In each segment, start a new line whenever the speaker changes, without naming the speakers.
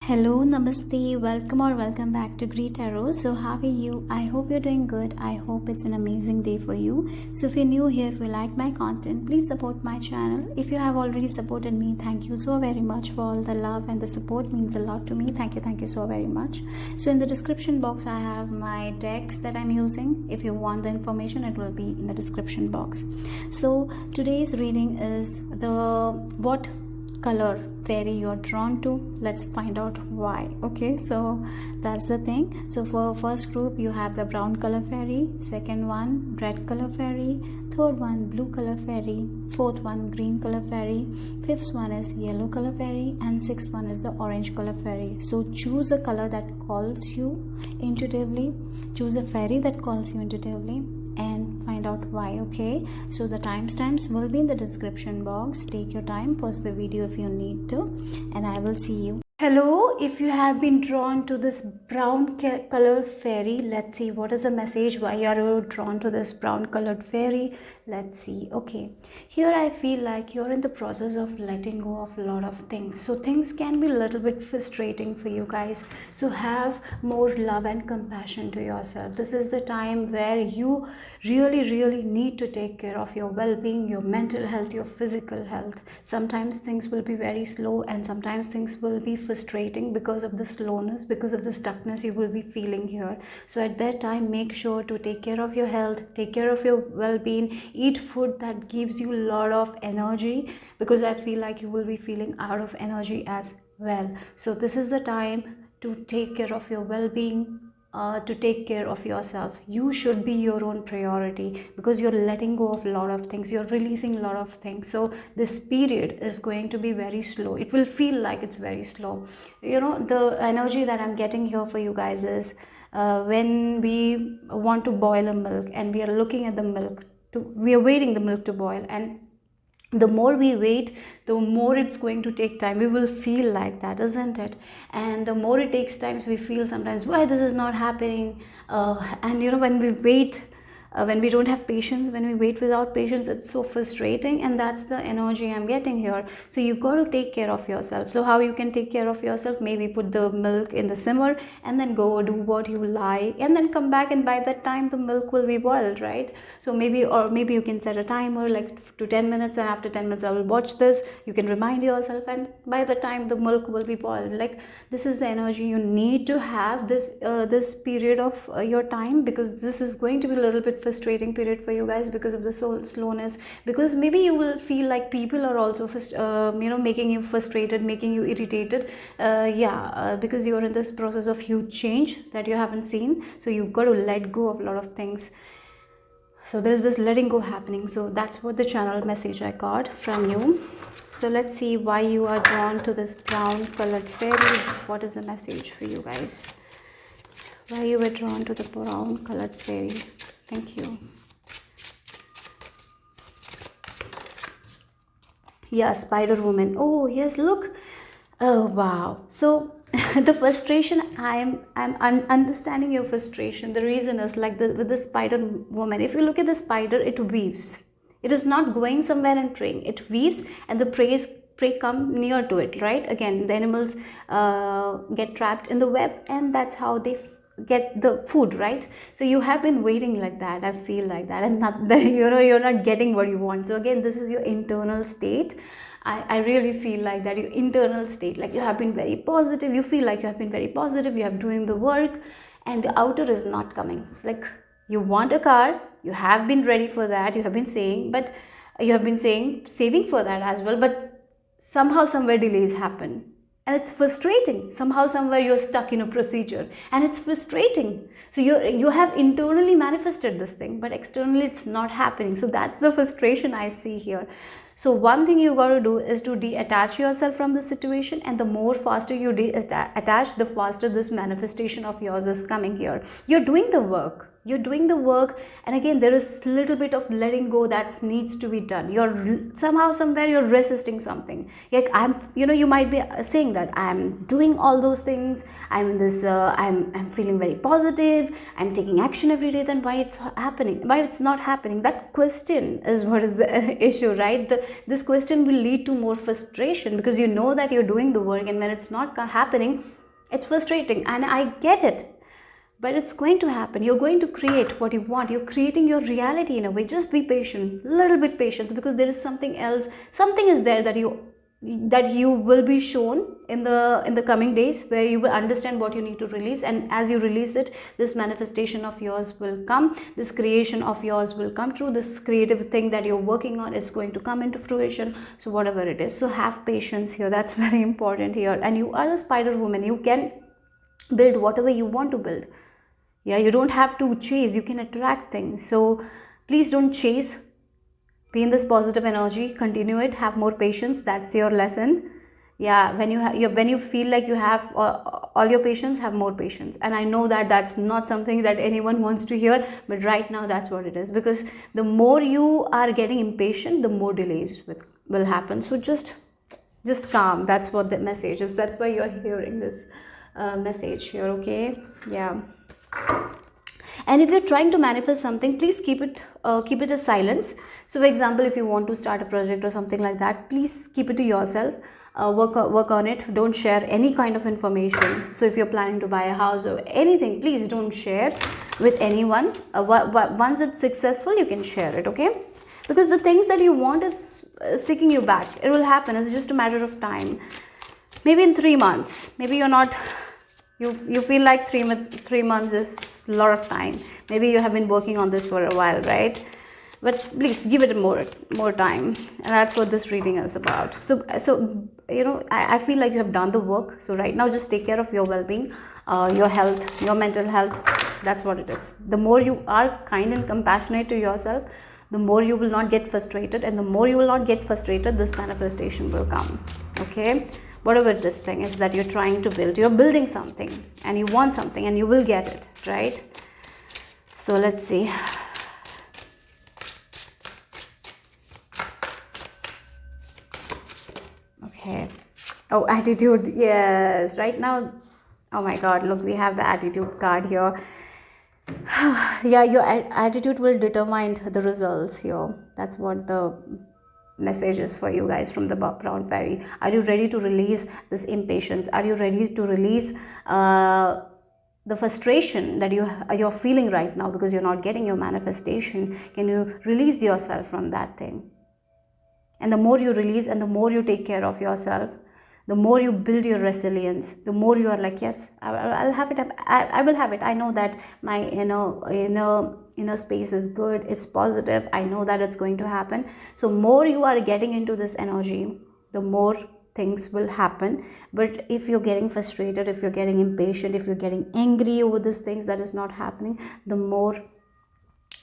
Hello, namaste, welcome back to greetarot. So how are you? I hope you're doing good. I hope it's an amazing day for you. So if you're new here, if you like my content, please support my channel. If you have already supported me, thank you so very much for all the love, and the support means a lot to me. Thank you so very much. So in the description box, I have my decks that I'm using. If you want the information, it will be in the description box. So today's reading is what color fairy you're drawn to. Let's find out why. Okay, so that's the thing. So for first group, you have the brown color fairy, second one red color fairy, third one blue color fairy, fourth one green color fairy, fifth one is yellow color fairy, and sixth one is the orange color fairy. So choose a color that calls you intuitively, choose a fairy that calls you intuitively, and find out why. Okay, so the timestamps will be in the description box. Take your time, pause the video if you need to, and I will see you. Hello, if you have been drawn to this brown color fairy, let's see what is the message. Why are you drawn to this brown colored fairy? Let's see. Okay, here I feel like you're in the process of letting go of a lot of things. So things can be a little bit frustrating for you guys. So have more love and compassion to yourself. This is the time where you really need to take care of your well-being, your mental health, your physical health. Sometimes things will be very slow, and sometimes things will be frustrating because of the slowness, because of the stuckness you will be feeling here. So at that time, make sure to take care of your health, take care of your well-being, eat food that gives you a lot of energy, because I feel like you will be feeling out of energy as well. So this is the time to take care of your well-being, to take care of yourself. You should be your own priority, because you're letting go of a lot of things, you're releasing a lot of things. So this period is going to be very slow. It will feel like it's very slow. You know, the energy that I'm getting here for you guys is when we want to boil a milk and we are looking at the milk we are waiting the milk to boil, and the more we wait, the more it's going to take time. We will feel like that, isn't it? And the more it takes time, we feel sometimes why this is not happening. And you know, when we wait, when we don't have patience, when we wait without patience, it's so frustrating, and that's the energy I'm getting here. So you got to take care of yourself. So how you can take care of yourself? Maybe put the milk in the simmer and then go do what you like, and then come back, and by that time the milk will be boiled, right? So maybe you can set a timer like to 10 minutes, and after 10 minutes I will watch this. You can remind yourself, and by the time the milk will be boiled. Like, this is the energy you need to have this period of your time, because this is going to be a little bit frustrating period for you guys because of the slowness. Because maybe you will feel like people are also making you frustrated, making you irritated, because you're in this process of huge change that you haven't seen. So you've got to let go of a lot of things. So there's this letting go happening. So that's what the channel message I got from you. So let's see why you are drawn to this brown colored fairy. What is the message for you guys? Why you were drawn to the brown colored fairy? Thank you. Yeah, Spider Woman. Oh yes, look. Oh wow. So the frustration, I'm understanding your frustration. The reason is like with the Spider Woman. If you look at the spider, it weaves. It is not going somewhere and preying. It weaves, and the prey come near to it, right? Again, the animals get trapped in the web, and that's how they get the food, right? So you have been waiting like that, I feel like that, and not that, you're not getting what you want. So again, this is your internal state. I really feel like that, your internal state, like you have been very positive, you feel like you have been very positive, you have doing the work, and the outer is not coming. Like, you want a car, you have been ready for that, you have been saying, but you have been saying saving for that as well, but somehow somewhere delays happen, and it's frustrating. Somehow somewhere you're stuck in a procedure, and it's frustrating. So you have internally manifested this thing, but externally it's not happening. So that's the frustration I see here. So one thing you got to do is to detach yourself from the situation, and the more faster you attach, the faster this manifestation of yours is coming here. You're doing the work. you're doing the work, and again there is little bit of letting go that needs to be done. You're somehow somewhere you're resisting something. Like I'm, you might be saying that I'm doing all those things, I'm in this I'm feeling very positive, I'm taking action every day, then why it's happening, why it's not happening? That question is what is the issue, right? This question will lead to more frustration, because you know that you're doing the work, and when it's not happening, it's frustrating, and I get it. But it's going to happen. You're going to create what you want. You're creating your reality in a way. Just be patient, little bit patience, because there is something else. Something is there that you will be shown in the coming days, where you will understand what you need to release, and as you release it, this manifestation of yours will come. This creation of yours will come true. This creative thing that you're working on, it's going to come into fruition. So whatever it is, so have patience here. That's very important here. And you are the spider woman. You can build whatever you want to build. Yeah, you don't have to chase, you can attract things. So please don't chase, be in this positive energy, continue it, have more patience. That's your lesson. Yeah, when you feel like you have all your patience, have more patience. And I know that that's not something that anyone wants to hear, but right now that's what it is, because the more you are getting impatient, the more delays will happen. So just calm. That's what the message is. That's why you're hearing this message here. Okay, yeah. And if you're trying to manifest something, please keep it as silence. So for example, if you want to start a project or something like that, please keep it to yourself. Work on it. Don't share any kind of information. So if you're planning to buy a house or anything, please don't share with anyone. Once it's successful, you can share it. Okay, because the things that you want is seeking you back. It will happen. It's just a matter of time. Maybe in 3 months. Maybe you're not. You feel like 3 months is a lot of time. Maybe you have been working on this for a while, right? But please give it more time, and that's what this reading is about. So I feel like you have done the work. So right now, just take care of your well-being, your health, your mental health. That's what it is. The more you are kind and compassionate to yourself, the more you will not get frustrated, and the more you will not get frustrated, this manifestation will come. Okay, whatever this thing is that you're trying to build, you're building something, and you want something, and you will get it, right? So let's see. Okay. Oh, attitude. Yes, right now. Oh my god, look, we have the attitude card here. Yeah, your attitude will determine the results here. That's what the message is for you guys from the brown fairy. Are you ready to release this impatience? Are you ready to release the frustration that you're feeling right now because you're not getting your manifestation? Can you release yourself from that thing? And the more you release and the more you take care of yourself, the more you build your resilience, the more you are like, yes, I'll have it. I will have it. I know that my inner space is good. It's positive. I know that it's going to happen. So more you are getting into this energy, the more things will happen. But if you're getting frustrated, if you're getting impatient, if you're getting angry over these things that is not happening, the more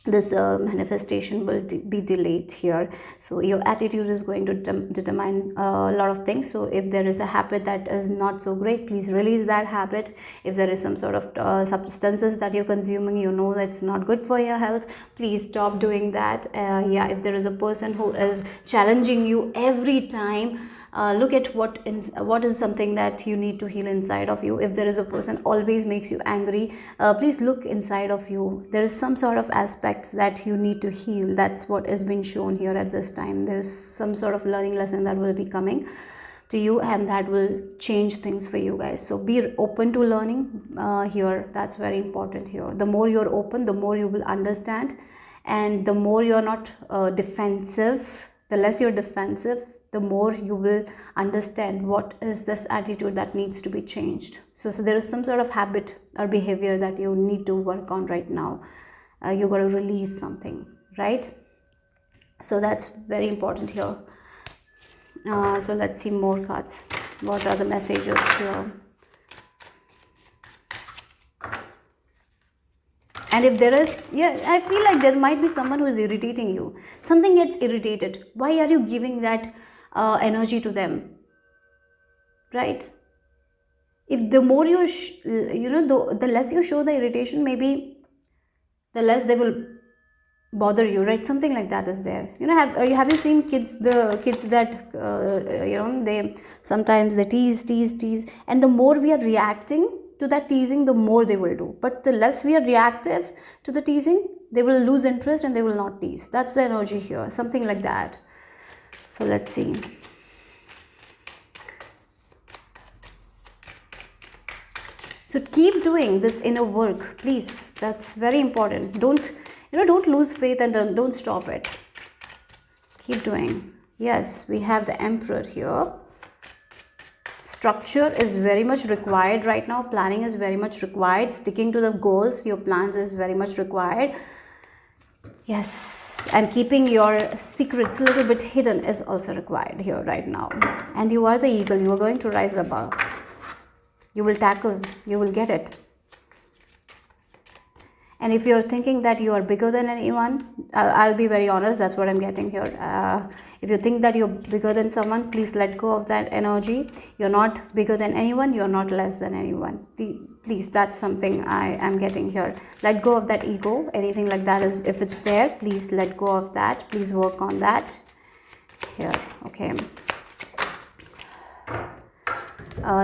this manifestation will be delayed here. So your attitude is going to determine a lot of things. So if there is a habit that is not so great, please release that habit. If there is some sort of substances that you're consuming, you know that's not good for your health, please stop doing that. Yeah, if there is a person who is challenging you every time, look at what is something that you need to heal inside of you. If there is a person always makes you angry, please look inside of you. There is some sort of aspect that you need to heal. That's what is being shown here at this time. There is some sort of learning lesson that will be coming to you, and that will change things for you guys. So be open to learning here. That's very important here. The more you're open, the more you will understand, and the more you're not defensive, the less you're defensive, the more you will understand what is this attitude that needs to be changed. So there is some sort of habit or behavior that you need to work on right now. You got to release something, right? So that's very important here. So let's see more cards. What are the messages here? And if there is, yeah, I feel like there might be someone who is irritating you. Something gets irritated. Why are you giving that energy to them, right? If the more you the less you show the irritation, maybe the less they will bother you, right? Something like that is there. You know, have you seen kids, the kids that you know, they sometimes they tease, and the more we are reacting to that teasing, the more they will do. But the less we are reactive to the teasing, they will lose interest and they will not tease. That's the energy here, something like that. So let's see. So keep doing this inner work, please. That's very important. Don't lose faith and don't stop it. Keep doing. Yes, we have the Emperor here. Structure is very much required right now. Planning is very much required. Sticking to the goals, your plans is very much required. Yes, and keeping your secrets a little bit hidden is also required here right now. And you are the eagle. You are going to rise above. You will tackle. You will get it. And if you're thinking that you are bigger than anyone, I'll be very honest, that's what I'm getting here. If you think that you're bigger than someone, please let go of that energy. You're not bigger than anyone, you're not less than anyone. Please, that's something I am getting here. Let go of that ego, anything like that, is if it's there, please let go of that. Please work on that. Here, okay.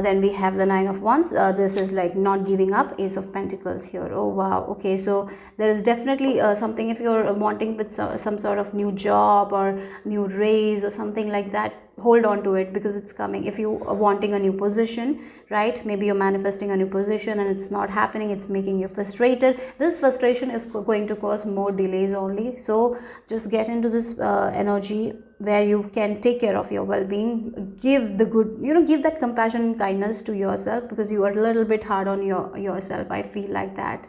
Then we have the Nine of Wands. This is like not giving up. Ace of Pentacles here. Oh wow. Okay, so there is definitely something, if you're wanting with some sort of new job or new raise or something like that, hold on to it because it's coming. If you are wanting a new position, right, maybe you're manifesting a new position and it's not happening, it's making you frustrated. This frustration is going to cause more delays only. So just get into this energy where you can take care of your well-being, give the good, give that compassion and kindness to yourself, because you are a little bit hard on yourself. I feel like that.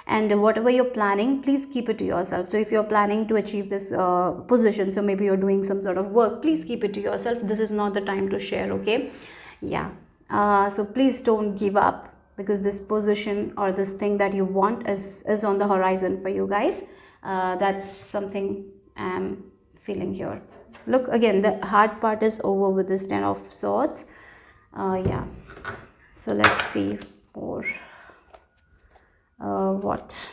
And whatever you're planning, please keep it to yourself. So if you're planning to achieve this position, so maybe you're doing some sort of work, please keep it to yourself. This is not the time to share, okay? Yeah. So please don't give up, because this position or this thing that you want is on the horizon for you guys. That's something I'm feeling here. Look, again, the hard part is over with this Ten of Swords. Yeah. So let's see more. What?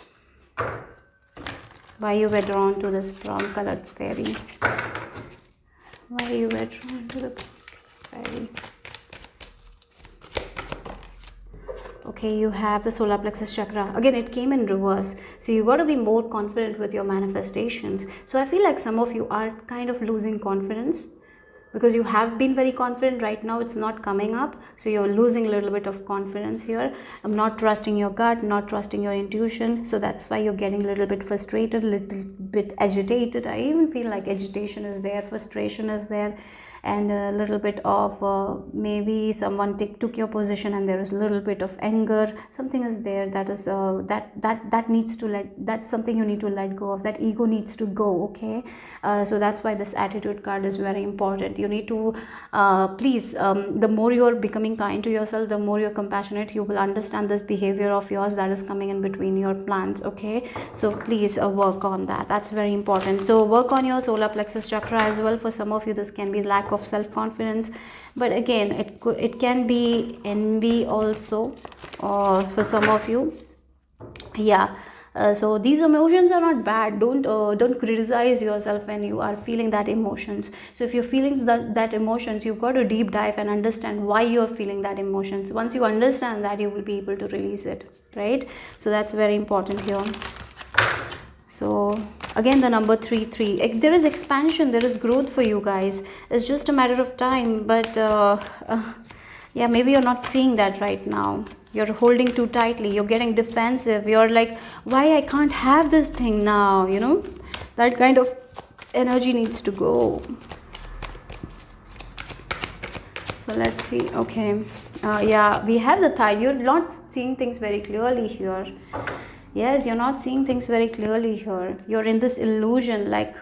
Why you were drawn to this brown colored fairy? Why you were drawn to the fairy? Okay, you have the solar plexus chakra. Again, it came in reverse. So you got to be more confident with your manifestations. So I feel like some of you are kind of losing confidence, because you have been very confident. Right now it's not coming up, so you're losing a little bit of confidence here. I'm not trusting your gut, not trusting your intuition. So that's why you're getting a little bit frustrated, a little bit agitated. I even feel like agitation is there, frustration is there, and a little bit of maybe someone took your position and there is a little bit of anger. Something is there that is that needs to that's something you need to let go of. That ego needs to go, okay? So that's why this attitude card is very important. You need to please, the more you're becoming kind to yourself, the more you're compassionate, you will understand this behavior of yours that is coming in between your plans, okay? So please work on that. That's very important. So work on your solar plexus chakra as well. For some of you, this can be lack of self-confidence, but again, it can be envy also, or for some of you, yeah. So these emotions are not bad. Don't criticize yourself when you are feeling that emotions. So if you're feeling that emotions, you've got to deep dive and understand why you're feeling that emotions. Once you understand that, you will be able to release it, right? So that's very important here. So again, the number 3 there is expansion, there is growth for you guys. It's just a matter of time, but yeah, maybe you're not seeing that right now. You're holding too tightly, you're getting defensive, you're like, why I can't have this thing now, that kind of energy needs to go. So let's see. Okay, yeah, we have the Thigh. You're not seeing things very clearly here. Yes, you're not seeing things very clearly here. You're in this illusion like,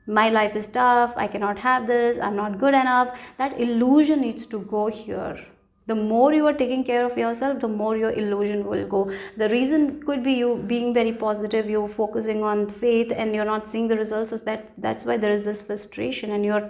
my life is tough, I cannot have this, I'm not good enough. That illusion needs to go here. The more you are taking care of yourself, the more your illusion will go. The reason could be you being very positive, you're focusing on faith, and you're not seeing the results. So that's why there is this frustration, and you're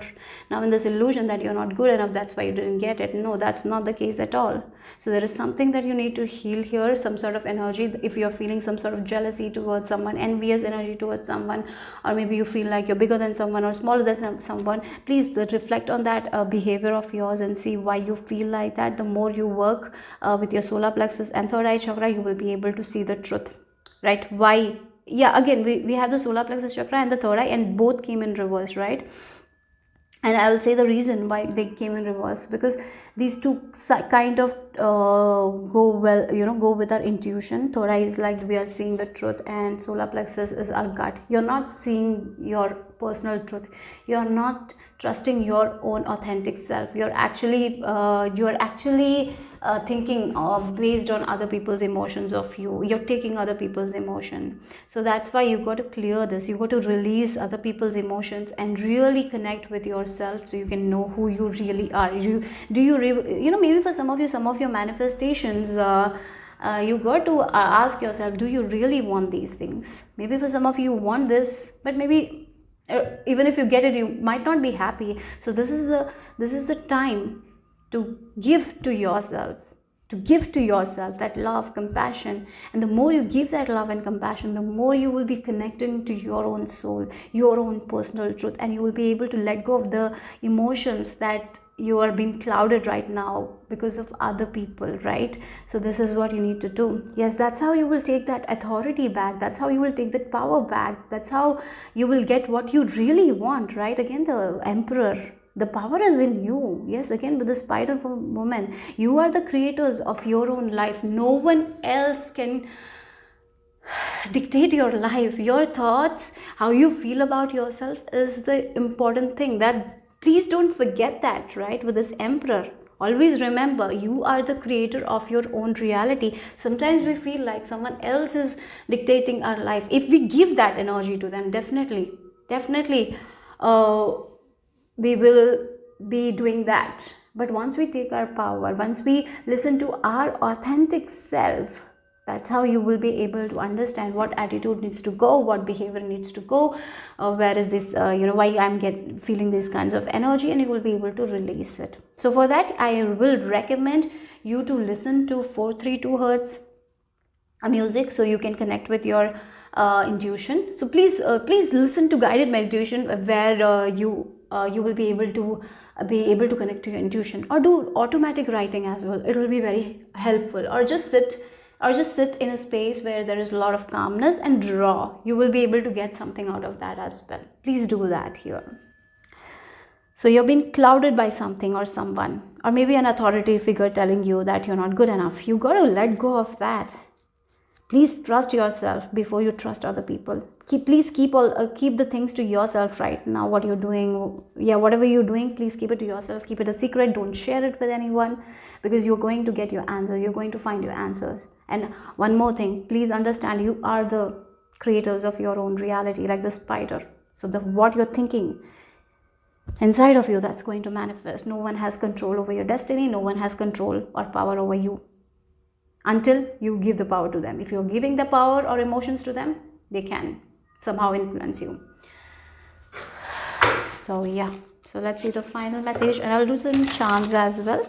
now in this illusion that you're not good enough. That's why you didn't get it. No, that's not the case at all. So there is something that you need to heal here, some sort of energy. If you're feeling some sort of jealousy towards someone, envious energy towards someone, or maybe you feel like you're bigger than someone or smaller than someone, please reflect on that behavior of yours and see why you feel like that. The more you work with your solar plexus and third eye chakra, you will be able to see the truth, right? Why? Yeah, again, we have the solar plexus chakra and the third eye, and both came in reverse, right? And I will say the reason why they came in reverse, because these two kind of go well, go with our intuition. Third eye is like we are seeing the truth, and solar plexus is our gut. You're not seeing your personal truth. You're not trusting your own authentic self. You're actually thinking based on other people's emotions of you. You're taking other people's emotion. So that's why you got to clear this. You got to release other people's emotions and really connect with yourself, so you can know who you really are. Maybe for some of your manifestations, you got to ask yourself, do you really want these things? Maybe for some of you want this, but maybe even if you get it, you might not be happy. So this is the time to give to yourself, that love, compassion. And the more you give that love and compassion, the more you will be connecting to your own soul, your own personal truth, and you will be able to let go of the emotions that you are being clouded right now because of other people, right? So this is what you need to do. Yes, that's how you will take that authority back. That's how you will take that power back. That's how you will get what you really want, right? Again, the emperor, the power is in you. Yes, again, with the spider woman, you are the creators of your own life. No one else can dictate your life. Your thoughts, how you feel about yourself is the important thing. That please don't forget that, right? With this emperor, always remember, you are the creator of your own reality. Sometimes we feel like someone else is dictating our life. If we give that energy to them, definitely we will be doing that. But once we take our power, once we listen to our authentic self, that's how you will be able to understand what attitude needs to go, what behavior needs to go, where is this, why I'm feeling these kinds of energy, and you will be able to release it. So for that, I will recommend you to listen to 432 hertz music, so you can connect with your intuition. So please listen to guided meditation where you will be able to connect to your intuition, or do automatic writing as well. It will be very helpful. Or just sit in a space where there is a lot of calmness and draw. You will be able to get something out of that as well. Please do that here. So you've been clouded by something or someone, or maybe an authority figure telling you that you're not good enough. You got to let go of that. Please trust yourself before you trust other people. Please keep the things to yourself right now. What you're doing, whatever you're doing, please keep it to yourself. Keep it a secret. Don't share it with anyone, because you're going to get your answers. You're going to find your answers. And one more thing, please understand, you are the creators of your own reality, like the spider. So what you're thinking inside of you, that's going to manifest. No one has control over your destiny. No one has control or power over you until you give the power to them. If you're giving the power or emotions to them, they can somehow influence you. So so let's see the final message, and I'll do some charms as well.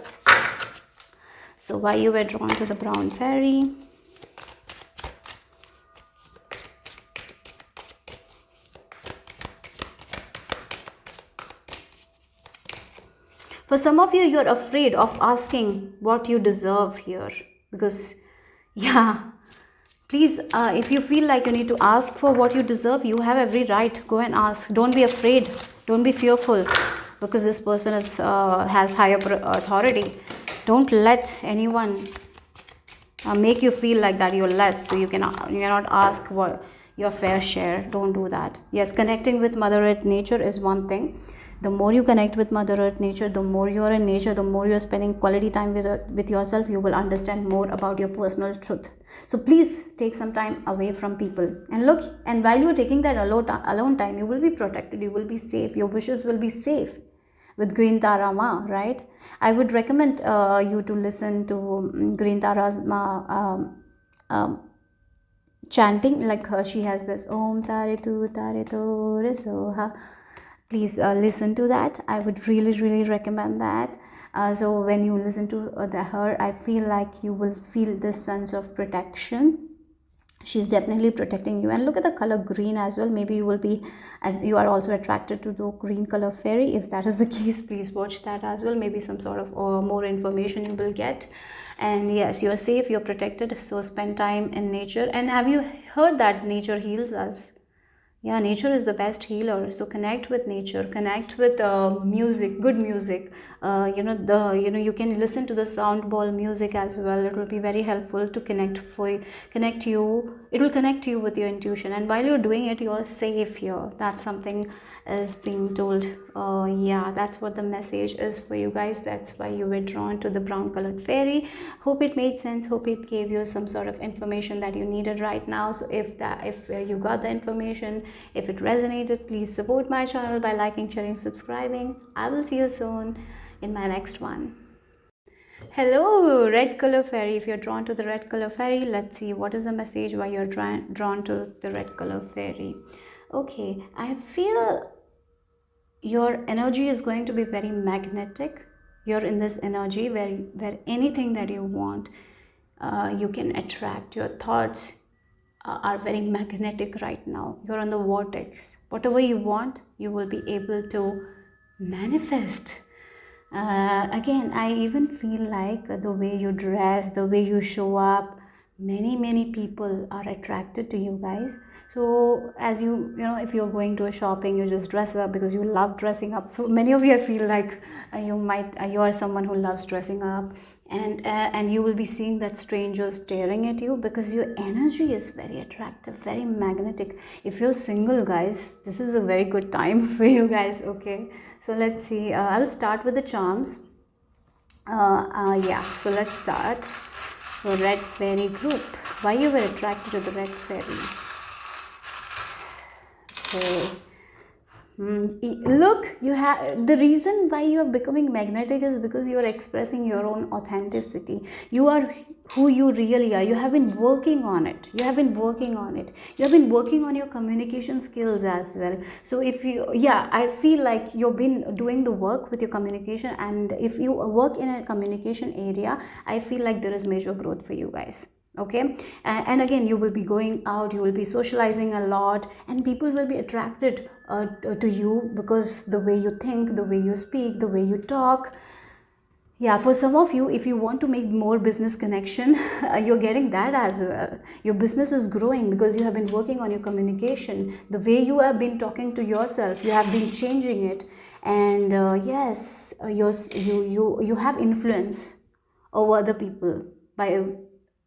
So why you were drawn to the brown fairy. For some of you, you're afraid of asking what you deserve here, because please, if you feel like you need to ask for what you deserve, you have every right. Go and ask. Don't be afraid. Don't be fearful, because this person has higher authority. Don't let anyone make you feel like that you're less, so you cannot ask for your fair share. Don't do that. Yes, connecting with Mother Earth nature is one thing. The more you connect with Mother Earth nature, the more you're in nature, the more you're spending quality time with yourself, you will understand more about your personal truth. So please take some time away from people and while you're taking that alone time, you will be protected, you will be safe, your wishes will be safe. with Green Tara Ma, right? I would recommend you to listen to Green Tara's Ma chanting. Like her, she has this Om Tare Tu Re Soha. Please listen to that. I would really recommend that. So when you listen to her, I feel like you will feel this sense of protection. She's definitely protecting you. And look at the color green as well. Maybe you will be, and you are also attracted to the green color fairy. If that is the case, please watch that as well. Maybe some sort of more information you will get. And yes, you're safe, you're protected. So spend time in nature. And have you heard that nature heals us? Yeah, nature is the best healer. So connect with nature, connect with music, good music. You can listen to the sound ball music as well. It will be very helpful to connect you. It will connect you with your intuition, and while you're doing it, you're safe here. That's something is being told. Yeah, that's what the message is for you guys. That's why you were drawn to the brown colored fairy. Hope it made sense. Hope it gave you some sort of information that you needed right now. So if you got the information, if it resonated, please support my channel by liking, sharing, subscribing. I will see you soon in my next one. Hello, red color fairy. If you're drawn to the red color fairy, let's see what is the message why you're drawn to the red color fairy. Okay, I feel your energy is going to be very magnetic. You're in this energy where anything that you want, you can attract. Your thoughts are very magnetic right now. You're on the vortex. Whatever you want, you will be able to manifest. Again, I even feel like the way you dress, the way you show up, many people are attracted to you guys. So as you know, if you're going to a shopping, you just dress up because you love dressing up. For many of you, I feel like you are someone who loves dressing up, and you will be seeing that stranger staring at you because your energy is very attractive, very magnetic. If you're single, guys, this is a very good time for you guys. Okay, so let's see. I'll start with the charms. Yeah, so let's start. So red fairy group, why you were attracted to the red fairy? Okay. Look, you have the reason why you are becoming magnetic is because you are expressing your own authenticity. You are who you really are. You have been working on it. You have been working on your communication skills as well. So I feel like you've been doing the work with your communication, and if you work in a communication area, I feel like there is major growth for you guys. Okay, and again, you will be going out, you will be socializing a lot, and people will be attracted to you because the way you think, the way you speak, the way you talk. Yeah, for some of you, if you want to make more business connection, you're getting that as well. Your business is growing because you have been working on your communication. The way you have been talking to yourself, you have been changing it, and yes, you have influence over other people by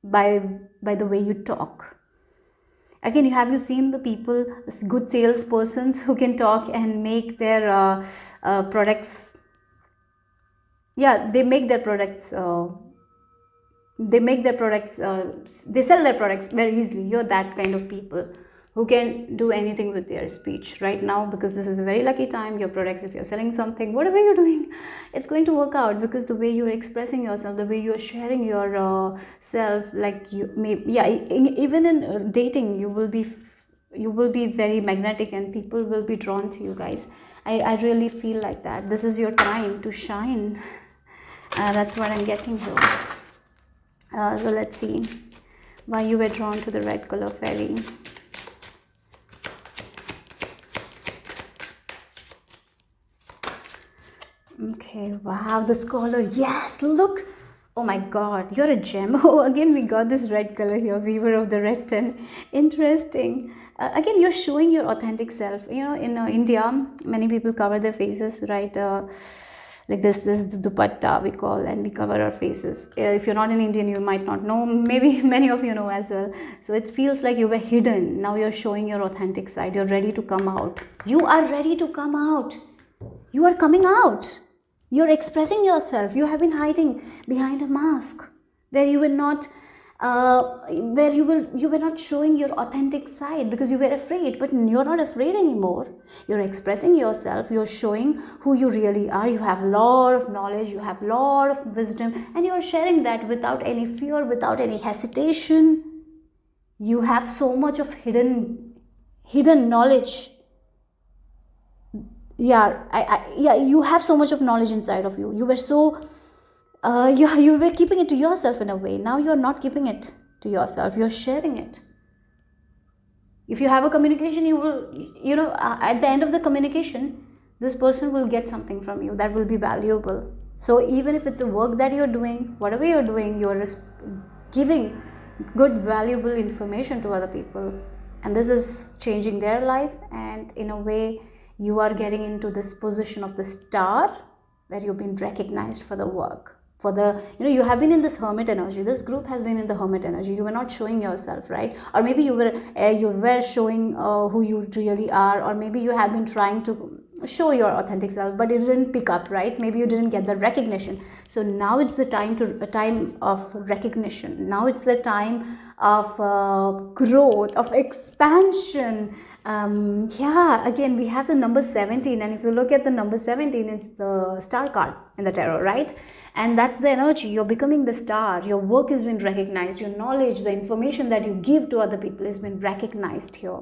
the way you talk. Again, have you seen the people, good salespersons who can talk and make their products? Yeah, they make their products. They sell their products very easily. You're that kind of people who can do anything with their speech right now, because this is a very lucky time. Your products, if you're selling something, whatever you're doing, it's going to work out because the way you're expressing yourself, the way you're sharing your self, like you may, yeah, even in dating, you will be very magnetic and people will be drawn to you guys. I really feel like that. This is your time to shine. That's what I'm getting. So let's see why you were drawn to the red color fairy. Okay, wow, the scholar. Yes, look. Oh my god, you're a gem. Oh, again, we got this red color here, weaver of the red 10. Interesting. Again, you're showing your authentic self. You know, in India, many people cover their faces, right? Like this is the dupatta we call, and we cover our faces. If you're not an Indian, you might not know. Maybe many of you know as well. So it feels like you were hidden. Now you're showing your authentic side. You're ready to come out. You are ready to come out. You are coming out. You're expressing yourself. You have been hiding behind a mask where you were not where you were not showing your authentic side because you were afraid. But you're not afraid anymore. You're expressing yourself, you're showing who you really are. You have a lot of knowledge, you have a lot of wisdom, and you're sharing that without any fear, without any hesitation. You have so much of hidden knowledge. Yeah, you have so much of knowledge inside of you. You were so you were keeping it to yourself in a way. Now you're not keeping it to yourself, you're sharing it. If you have a communication, you will, at the end of the communication, this person will get something from you that will be valuable. So even if it's a work that you're doing, whatever you're doing, you're giving good valuable information to other people, and this is changing their life. And in a way, you are getting into this position of the star, where you've been recognized for the work, for the, you have been in this hermit energy. This group has been in the hermit energy. You were not showing yourself, right? Or maybe you were showing who you really are, or maybe you have been trying to show your authentic self, but it didn't pick up, right? Maybe you didn't get the recognition. So now it's the time of recognition. Now it's the time of growth, of expansion. Again, we have the number 17, and if you look at the number 17, it's the star card in the tarot, right? And that's the energy. You're becoming the star. Your work has been recognized. Your knowledge, the information that you give to other people has been recognized here.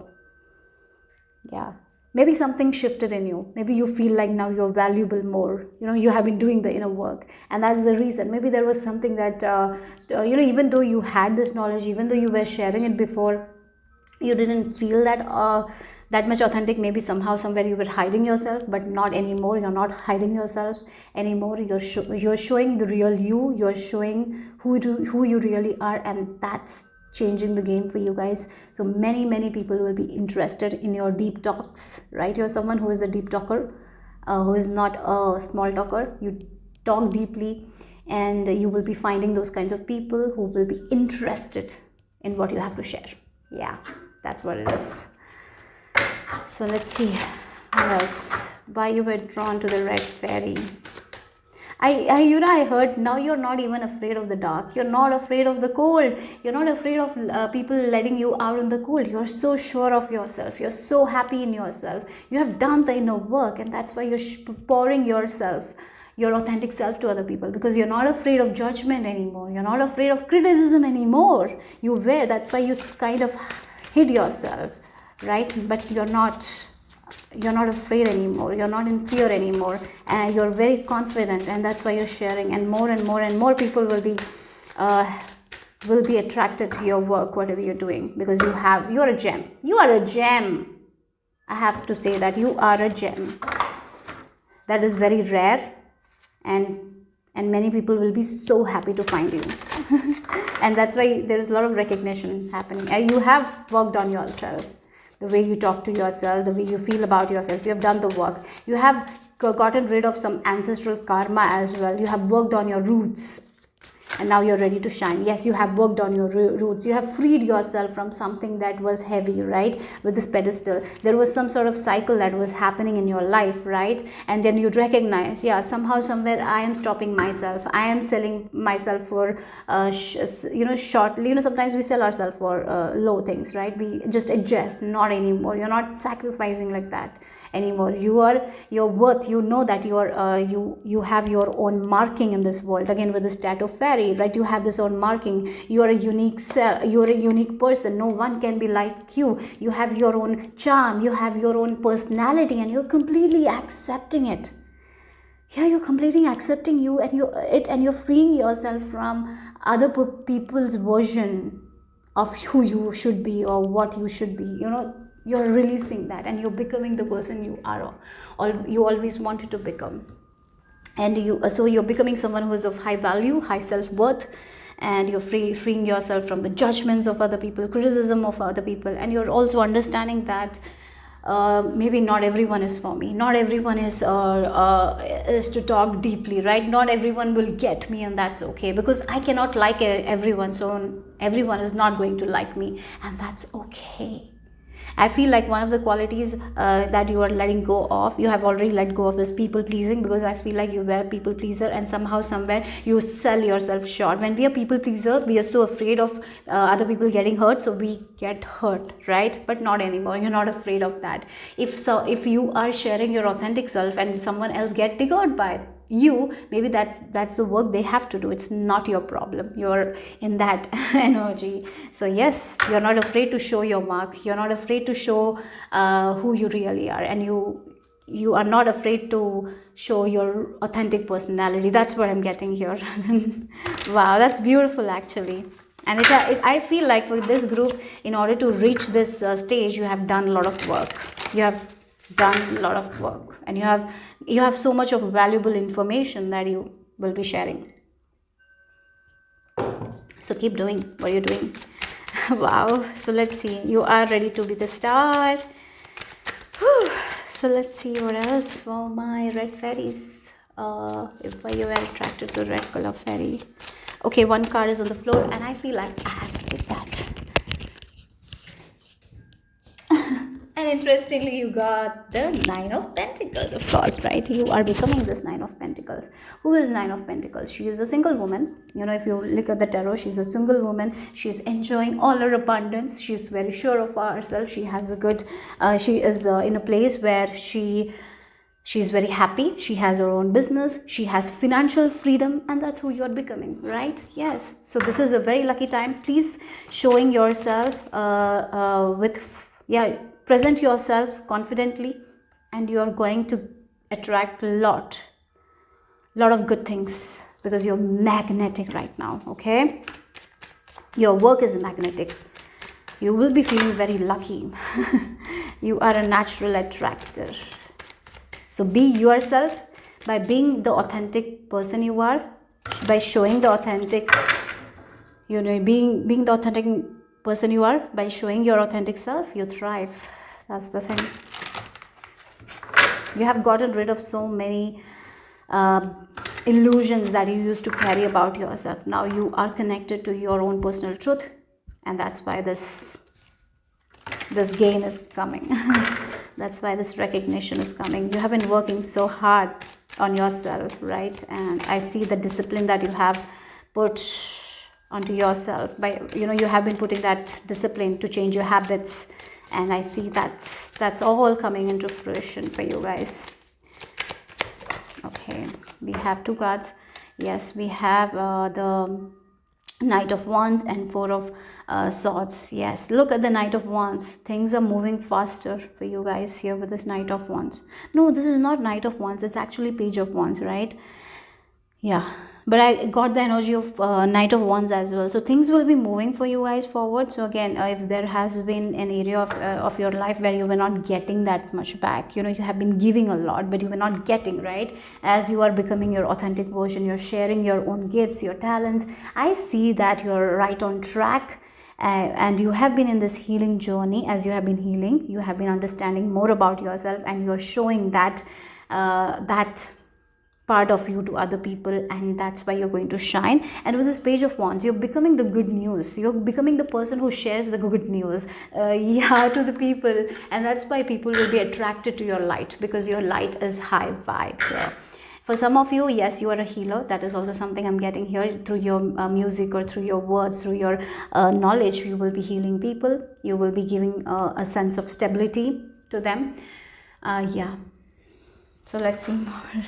Yeah. Maybe something shifted in you. Maybe you feel like now you're valuable more. You have been doing the inner work, and that's the reason. Maybe there was something that, even though you had this knowledge, even though you were sharing it before, you didn't feel that much authentic. Maybe somehow, somewhere you were hiding yourself, but not anymore. You're not hiding yourself anymore. You're showing the real you. You're showing who you really are, and that's changing the game for you guys. So many people will be interested in your deep talks, right? You're someone who is a deep talker, who is not a small talker. You talk deeply, and you will be finding those kinds of people who will be interested in what you have to share. Yeah, that's what it is. So let's see what else. Why you were drawn to the red fairy. I heard now you're not even afraid of the dark. You're not afraid of the cold. You're not afraid of people letting you out in the cold. You're so sure of yourself. You're so happy in yourself. You have done the inner work, and that's why you're pouring yourself, your authentic self, to other people, because you're not afraid of judgment anymore. You're not afraid of criticism anymore. You were. That's why you kind of hid yourself, right? But you're not afraid anymore. You're not in fear anymore, and you're very confident, and that's why you're sharing. And more people will be attracted to your work, whatever you're doing, because you're a gem. You are a gem. I have to say that you are a gem. That is very rare, and many people will be so happy to find you. And that's why there is a lot of recognition happening. And you have worked on yourself. The way you talk to yourself, the way you feel about yourself, you have done the work. You have gotten rid of some ancestral karma as well. You have worked on your roots, and now you're ready to shine. Yes, you have worked on your roots. You have freed yourself from something that was heavy, right? With this pedestal, there was some sort of cycle that was happening in your life, right? And then you recognize, yeah, somehow, somewhere, I am stopping myself. I am selling myself for, short. Sometimes we sell ourselves for low things, right? We just adjust. Not anymore. You're not sacrificing like that anymore. Your worth. You know that you have your own marking in this world. Again, with this tattoo fairy, right? You have this own marking. You are a unique self. You are a unique person. No one can be like you. You have your own charm. You have your own personality, and you're completely accepting it. Yeah, you're completely accepting you and you're freeing yourself from other people's version of who you should be or what you should be. You're releasing that, and you're becoming the person you are, or you always wanted to become. And you're becoming someone who is of high value, high self-worth, and you're freeing yourself from the judgments of other people, criticism of other people. And you're also understanding that maybe not everyone is for me. Not everyone is to talk deeply, right? Not everyone will get me, and that's okay, because I cannot like everyone, so everyone is not going to like me, and that's okay. I feel like one of the qualities that you are letting go of, you have already let go of, is people pleasing, because I feel like you were people pleaser and somehow somewhere you sell yourself short. When we are people pleaser, we are so afraid of other people getting hurt, so we get hurt, right? But not anymore. You're not afraid of that. If you are sharing your authentic self and someone else get triggered by you, maybe that's the work they have to do. It's not your problem. You're in that energy. So yes, you're not afraid to show your mark. You're not afraid to show who you really are, and you are not afraid to show your authentic personality. That's what I'm getting here. Wow, that's beautiful actually. And I feel like for this group, in order to reach this stage, you have done a lot of work. You have done a lot of work, and you have so much of valuable information that you will be sharing. So keep doing what you're doing. Wow. So let's see, you are ready to be the star. Whew. So let's see what else for my red fairies. If you were attracted to red color fairy. Okay, one card is on the floor and I feel like I have to take that. And interestingly, you got the Nine of Pentacles, of course, right? You are becoming this Nine of Pentacles. Who is Nine of Pentacles? She is a single woman. You know, if you look at the tarot, she's a single woman. She's enjoying all her abundance. She's very sure of herself. She has a good, she is in a place where she's very happy. She has her own business. She has financial freedom, and that's who you're becoming, right? Yes. So this is a very lucky time. Please showing yourself present yourself confidently, and you're going to attract a lot of good things, because you're magnetic right now. Okay, your work is magnetic. You will be feeling very lucky. You are a natural attractor. So be yourself by being the authentic person you are, by showing the authentic, being the authentic person you are, by showing your authentic self, you thrive. That's the thing. You have gotten rid of so many illusions that you used to carry about yourself. Now you are connected to your own personal truth, and that's why this gain is coming. That's why this recognition is coming. You have been working so hard on yourself, right? And I see the discipline that you have put onto yourself. You have been putting that discipline to change your habits, and I see that's all coming into fruition for you guys. Okay, we have two cards. Yes, we have the Knight of Wands and Four of Swords. Yes, look at the Knight of Wands. Things are moving faster for you guys here with this Knight of Wands. No, this is not Knight of Wands. It's actually Page of Wands, right? Yeah, but I got the energy of Knight of Wands as well. So things will be moving for you guys forward. So again, if there has been an area of your life where you were not getting that much back, you have been giving a lot, but you were not getting, right? As you are becoming your authentic version, you're sharing your own gifts, your talents. I see that you're right on track. And you have been in this healing journey. As you have been healing, you have been understanding more about yourself, and you're showing that part of you to other people, and that's why you're going to shine. And with this Page of Wands, you're becoming the good news. You're becoming the person who shares the good news to the people, and that's why people will be attracted to your light, because your light is high vibe here. For some of you, yes, you are a healer. That is also something I'm getting here. Through your music, or through your words, through your knowledge, you will be healing people. You will be giving a sense of stability to them. Yeah. So let's see more.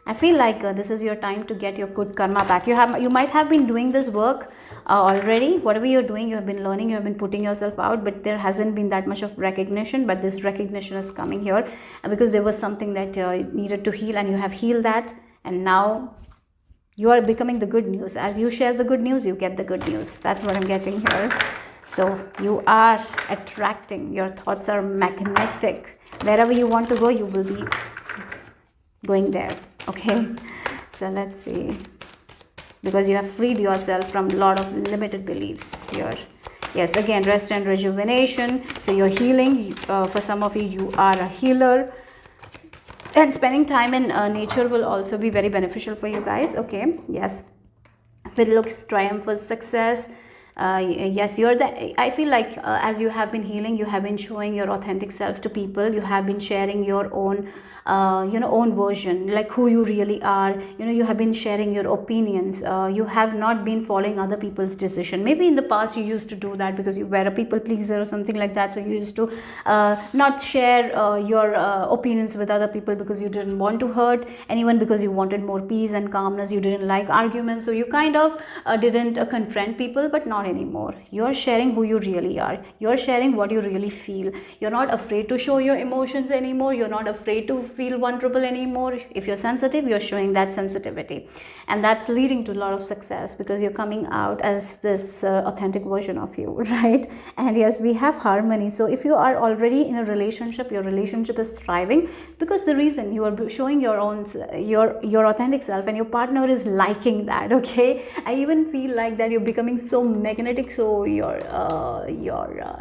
I feel like this is your time to get your good karma back. You might have been doing this work already. Whatever you're doing, you have been learning, you have been putting yourself out, but there hasn't been that much of recognition. But this recognition is coming here, because there was something that needed to heal, and you have healed that, and now you are becoming the good news. As you share the good news, you get the good news. That's what I'm getting here. So you are attracting. Your thoughts are magnetic. Wherever you want to go, you will be going there. Okay, so let's see, because you have freed yourself from a lot of limited beliefs here. Yes, again, rest and rejuvenation. So you're healing. For some of you, you are a healer, and spending time in nature will also be very beneficial for you guys. Okay, yes, with looks, triumph, success. Yes, you're the, I feel like as you have been healing, you have been showing your authentic self to people. You have been sharing your own own version, like who you really are. You have been sharing your opinions. You have not been following other people's decision. Maybe in the past you used to do that because you were a people pleaser or something like that, so you used to not share your opinions with other people because you didn't want to hurt anyone, because you wanted more peace and calmness. You didn't like arguments, so you kind of didn't confront people. But not anymore. You're sharing who you really are. You're sharing what you really feel. You're not afraid to show your emotions anymore. You're not afraid to feel vulnerable anymore. If you're sensitive, you're showing that sensitivity, and that's leading to a lot of success because you're coming out as this authentic version of you, right? And yes, we have harmony. So if you are already in a relationship, your relationship is thriving because the reason you are showing your own your authentic self, and your partner is liking that. Okay, I even feel like that you're becoming so magnetic, so your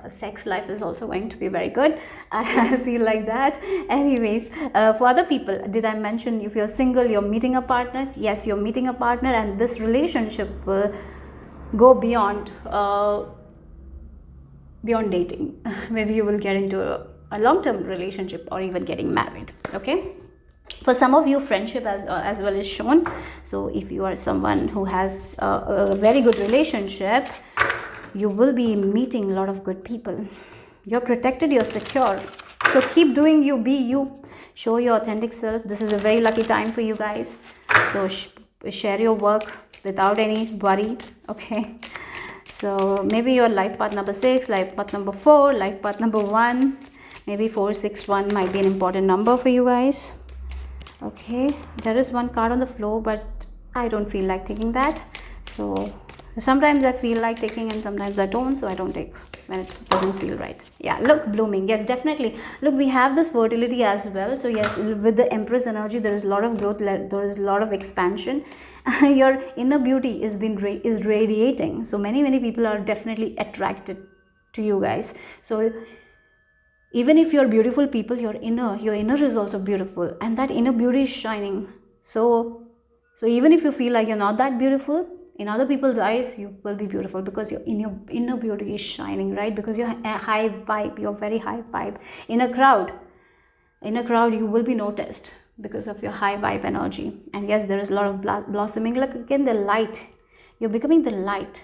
sex life is also going to be very good. I feel like that. Anyways, for other people, did I mention if you're single, you're meeting a partner? Yes, you're meeting a partner, and this relationship will go beyond dating. Maybe you will get into a long-term relationship or even getting married. Okay, for some of you, friendship as well is shown. So if you are someone who has a very good relationship, you will be meeting a lot of good people. You're protected, you're secure. So keep doing you, be you, show your authentic self. This is a very lucky time for you guys. So share your work without any worry. Okay, so maybe your life path number 6, life path number 4, life path number 1, maybe 461 might be an important number for you guys. Okay, there is one card on the floor, but I don't feel like taking that. So sometimes I feel like taking and sometimes I don't, so I don't take when it doesn't feel right. Yeah, look, blooming. Yes, definitely. Look, we have this fertility as well. So yes, with the Empress energy, there is a lot of growth, there is a lot of expansion. Your inner beauty is radiating. So many people are definitely attracted to you guys. So even if you're beautiful people, your inner is also beautiful, and that inner beauty is shining. So even if you feel like you're not that beautiful, in other people's eyes you will be beautiful because your inner beauty is shining, right? Because you're a high vibe, you're very high vibe. In a crowd you will be noticed because of your high vibe energy. And yes, there is a lot of blossoming. Like again, the light, you're becoming the light.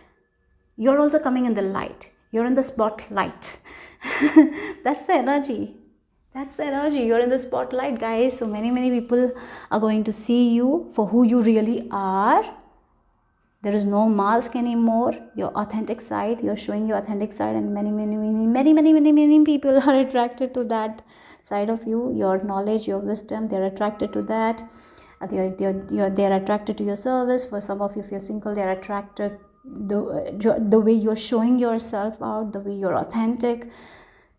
You're also coming in the light. You're in the spotlight. That's the energy. You're in the spotlight, guys. So many people are going to see you for who you really are. There is no mask anymore. Your authentic side, you're showing your authentic side, and many people are attracted to that side of you. Your knowledge, your wisdom, they're attracted to that. They're attracted to your service. For some of you, if you're single, they're attracted the way you're showing yourself out, the way you're authentic.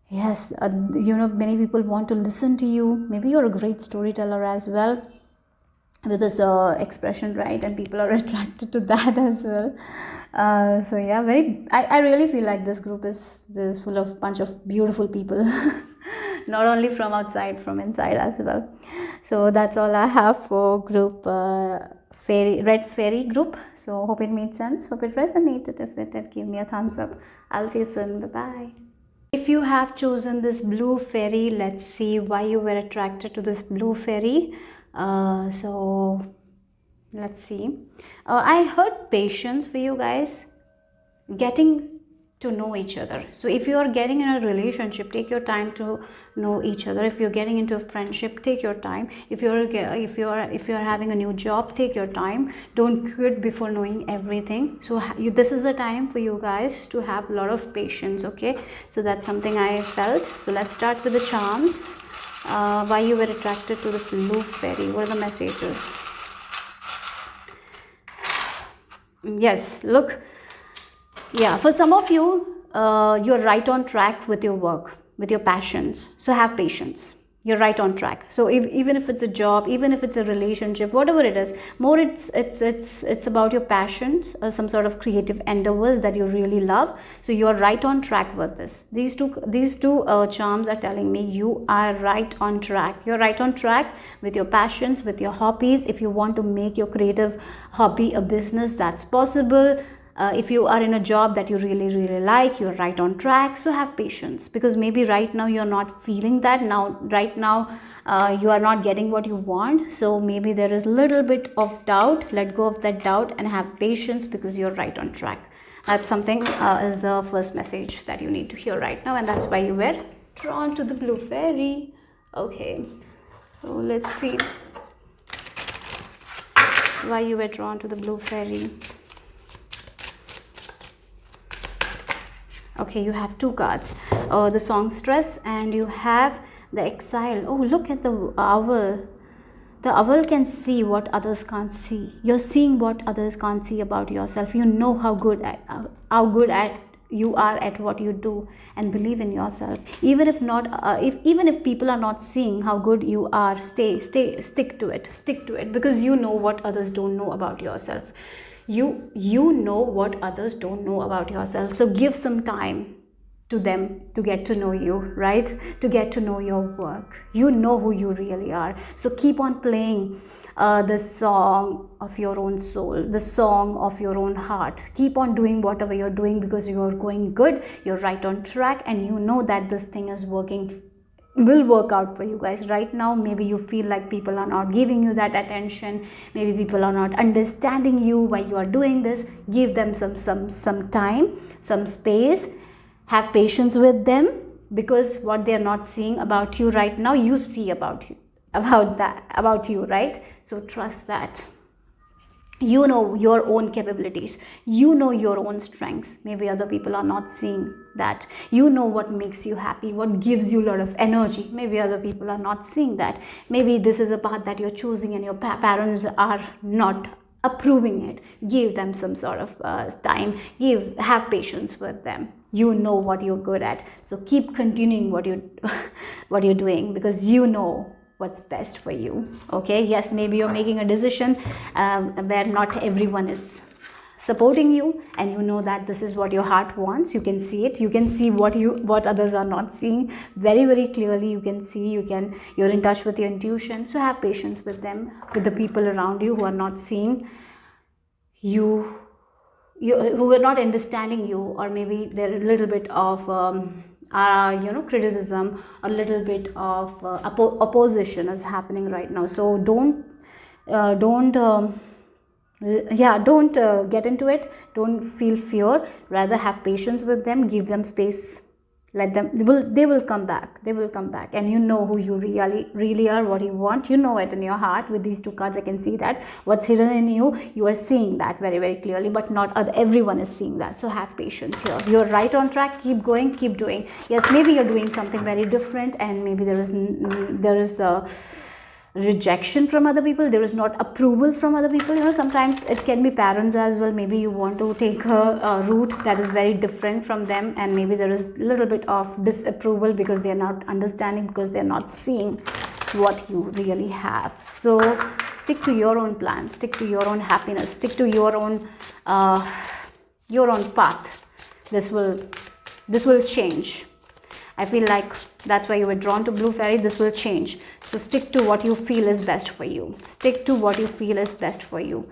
Yes, many people want to listen to you. Maybe you're a great storyteller as well with this expression, right? And people are attracted to that as well. So yeah, I really feel like this group is full of bunch of beautiful people. Not only from outside, from inside as well. So that's all I have for group red fairy group. So hope it made sense, hope it resonated. If it did, give me a thumbs up. I'll see you soon. Bye bye. If you have chosen this blue fairy, let's see why you were attracted to this blue fairy. So let's see. I heard patience for you guys, getting to know each other. So if you are getting in a relationship, take your time to know each other. If you're getting into a friendship, take your time. If you're having a new job, take your time. Don't quit before knowing everything. So this is a time for you guys to have a lot of patience. Okay, so that's something I felt. So let's start with the charms. Why you were attracted to the blue fairy? What are the messages? Yes, look. Yeah, for some of you, you're right on track with your work, with your passions. So have patience. You're right on track. So even if it's a job, even if it's a relationship, whatever it is, more it's about your passions or some sort of creative endeavors that you really love. So you're right on track with this. These two charms are telling me you are right on track. You're right on track with your passions, with your hobbies. If you want to make your creative hobby a business, that's possible. If you are in a job that you really like, you're right on track, so have patience, because maybe right now you're not feeling that. Right now you are not getting what you want, so maybe there is a little bit of doubt. Let go of that doubt and have patience, because you're right on track. That's something, is the first message that you need to hear right now, and that's why you were drawn to the blue fairy. Okay, so let's see why you were drawn to the blue fairy. Okay, you have two cards, the songstress, and you have the exile. Oh, look at the owl. The owl can see what others can't see. You're seeing what others can't see about yourself. You know how good at you are at what you do, and believe in yourself. Even if people are not seeing how good you are, stick to it, because you know what others don't know about yourself. You know what others don't know about yourself. So give some time to them to get to know you, right? To get to know your work. You know who you really are. So keep on playing the song of your own soul, the song of your own heart. Keep on doing whatever you're doing, because you're going good, you're right on track, and you know that this thing is will work out for you guys. Right now maybe you feel like people are not giving you that attention, maybe people are not understanding you why you are doing this. Give them some time, some space. Have patience with them, because what they're not seeing about you right now, you see about you, right? So trust that. You know your own capabilities, you know your own strengths. Maybe other people are not seeing that. You know what makes you happy, what gives you a lot of energy. Maybe other people are not seeing that. Maybe this is a path that you're choosing and your parents are not approving it. Give them some sort of time. Have patience with them. You know what you're good at, so keep continuing what you're doing, because you know what's best for you. Okay, yes, maybe you're making a decision where not everyone is supporting you, and you know that this is what your heart wants. You can see it. You can see what others are not seeing very clearly. You can see, you're in touch with your intuition. So have patience with them, with the people around you who are not seeing you, who are not understanding you, or maybe there are a little bit of criticism, a little bit of opposition is happening right now. So don't get into it. Don't feel fear. Rather have patience with them. Give them space. Let them. They will come back. And you know who you really are, what you want. You know it in your heart. With these two cards I can see that what's hidden in you, you are seeing that very clearly, but not everyone is seeing that. So have patience here. You're right on track. Keep going, keep doing. Yes, maybe you're doing something very different, and maybe there is a rejection from other people. There is not approval from other people. Sometimes it can be parents as well. Maybe you want to take a route that is very different from them, and maybe there is a little bit of disapproval because they are not understanding, because they are not seeing what you really have. So stick to your own plan, stick to your own happiness, stick to your own path. This will change. I feel like that's why you were drawn to blue fairy. This will change. So stick to what you feel is best for you. Stick to what you feel is best for you.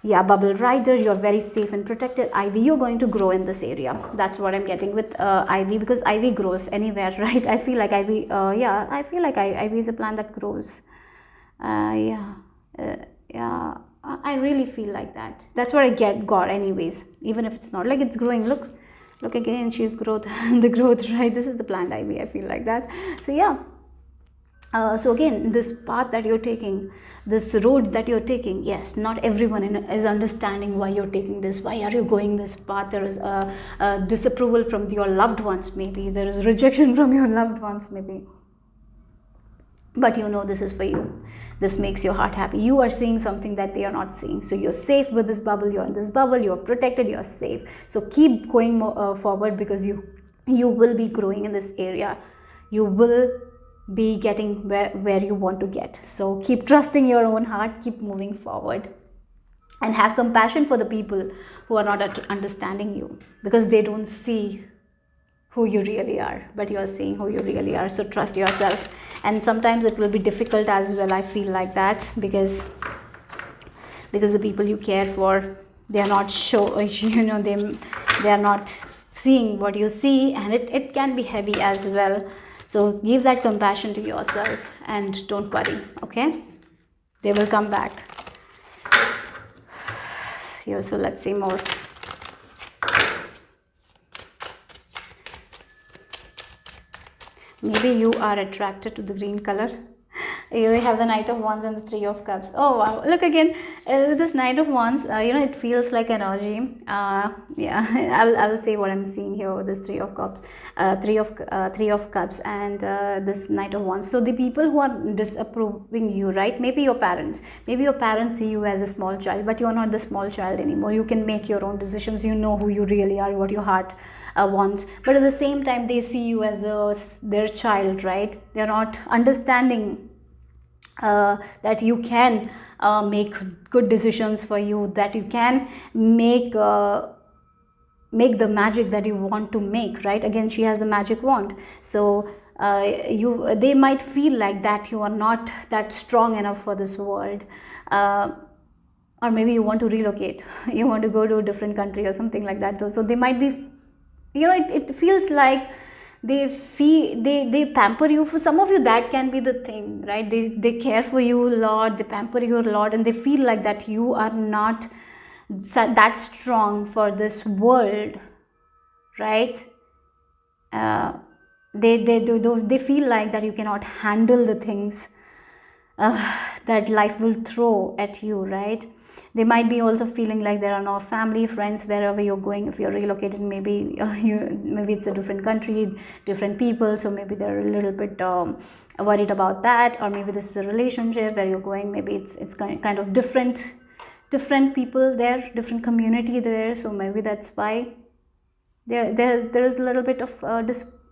Yeah, bubble rider, you're very safe and protected. Ivy, you're going to grow in this area. That's what I'm getting with ivy, because ivy grows anywhere, right? I feel like ivy, ivy is a plant that grows. I really feel like that. That's what I got anyways, even if it's not like it's growing. Look again, she's growth. The growth, right? This is the plant ivy. I feel like that. So yeah, so again, this path that you're taking, this road that you're taking, yes, not everyone is understanding why you're taking this. Why are you going this path? There is a disapproval from your loved ones, maybe there is rejection from your loved ones, maybe, but you know this is for you. This makes your heart happy. You are seeing something that they are not seeing. So you're safe with this bubble. You're in this bubble. You're protected. You're safe. So keep going forward, because you will be growing in this area. You will be getting where you want to get. So keep trusting your own heart. Keep moving forward, and have compassion for the people who are not understanding you, because they don't see who you really are, but you're seeing who you really are. So trust yourself. And sometimes it will be difficult as well. I feel like that, because the people you care for, they are not show they are not seeing what you see, and it can be heavy as well. So give that compassion to yourself and don't worry, okay? They will come back here. So let's see more. Maybe you are attracted to the green color. You have the Knight of Wands and the Three of Cups. Oh wow, look again, this Knight of Wands, it feels like energy. Yeah, I will say what I'm seeing here with this Three of Cups, Three of Cups, and this Knight of Wands. So the people who are disapproving you, right? Maybe your parents. Maybe your parents see you as a small child, but you are not the small child anymore. You can make your own decisions. You know who you really are, what your heart wants. But at the same time, they see you as their child, right? They're not understanding that you can make good decisions for you, that you can make the magic that you want to make, right? Again, she has the magic wand. So they might feel like that you are not that strong enough for this world, or maybe you want to relocate, you want to go to a different country or something like that. So they might be, it feels like they pamper you. For some of you, that can be the thing, right? They care for you a lot, they pamper you a lot, and they feel like that you are not that strong for this world, right? They feel like that you cannot handle the things that life will throw at you, right? They might be also feeling like there are no family, friends wherever you're going. If you're relocated, maybe maybe it's a different country, different people, so maybe they're a little bit worried about that. Or maybe this is a relationship where you're going, maybe it's kind of different people there, different community there, so maybe that's why there is a little bit of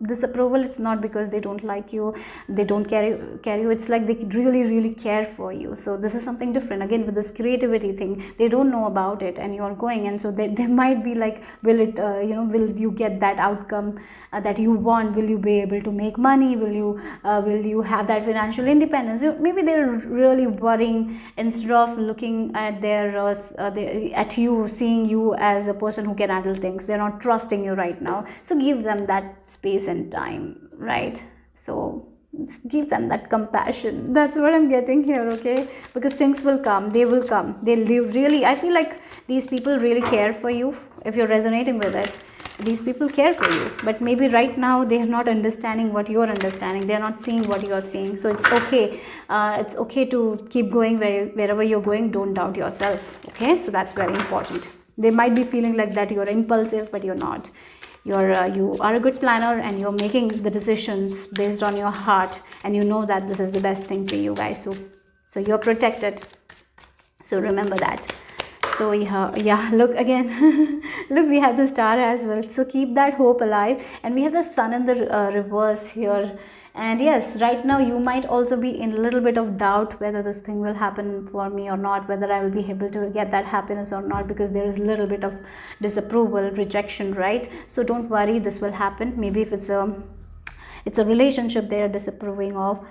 disapproval. It's not because they don't like you, they don't care you, it's like they really care for you. So this is something different. Again, with this creativity thing, they don't know about it, and you're going, and so they might be like, will it will you get that outcome that you want? Will you be able to make money? Will you have that financial independence? Maybe they're really worrying, instead of looking at at you, seeing you as a person who can handle things. They're not trusting you right now. So give them that space and time, right? So give them that compassion. That's what I'm getting here, okay? Because things will come, they will come. They really, I feel like these people really care for you. If you're resonating with it, these people care for you, but maybe right now they are not understanding what you're understanding. They're not seeing what you're seeing. So it's okay. It's okay to keep going wherever you're going. Don't doubt yourself, okay? So that's very important. They might be feeling like that you're impulsive, but you're not. You are a good planner, and you're making the decisions based on your heart, and you know that this is the best thing for you guys. So you're protected. So remember that. So yeah, look again. Look, we have the star as well. So keep that hope alive. And we have the sun in the reverse here. And yes, right now you might also be in a little bit of doubt whether this thing will happen for me or not, whether I will be able to get that happiness or not, because there is a little bit of disapproval, rejection, right? So don't worry, this will happen. Maybe if it's a relationship they are disapproving of,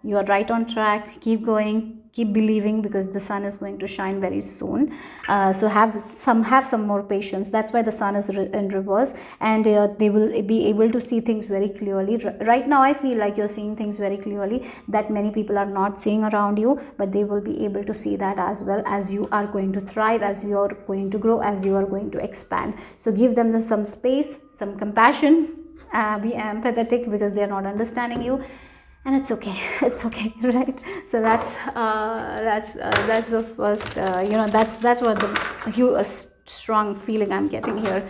you are right on track. Keep going, keep believing, because the sun is going to shine very soon. So have some more patience. That's why the sun is in reverse, and they will be able to see things very clearly. Right now I feel like you're seeing things very clearly that many people are not seeing around you, but they will be able to see that as well, as you are going to thrive, as you are going to grow, as you are going to expand. So give them some space, some compassion. Be empathetic, because they are not understanding you, and it's okay. It's okay, right? So that's the first that's what the strong feeling I'm getting here.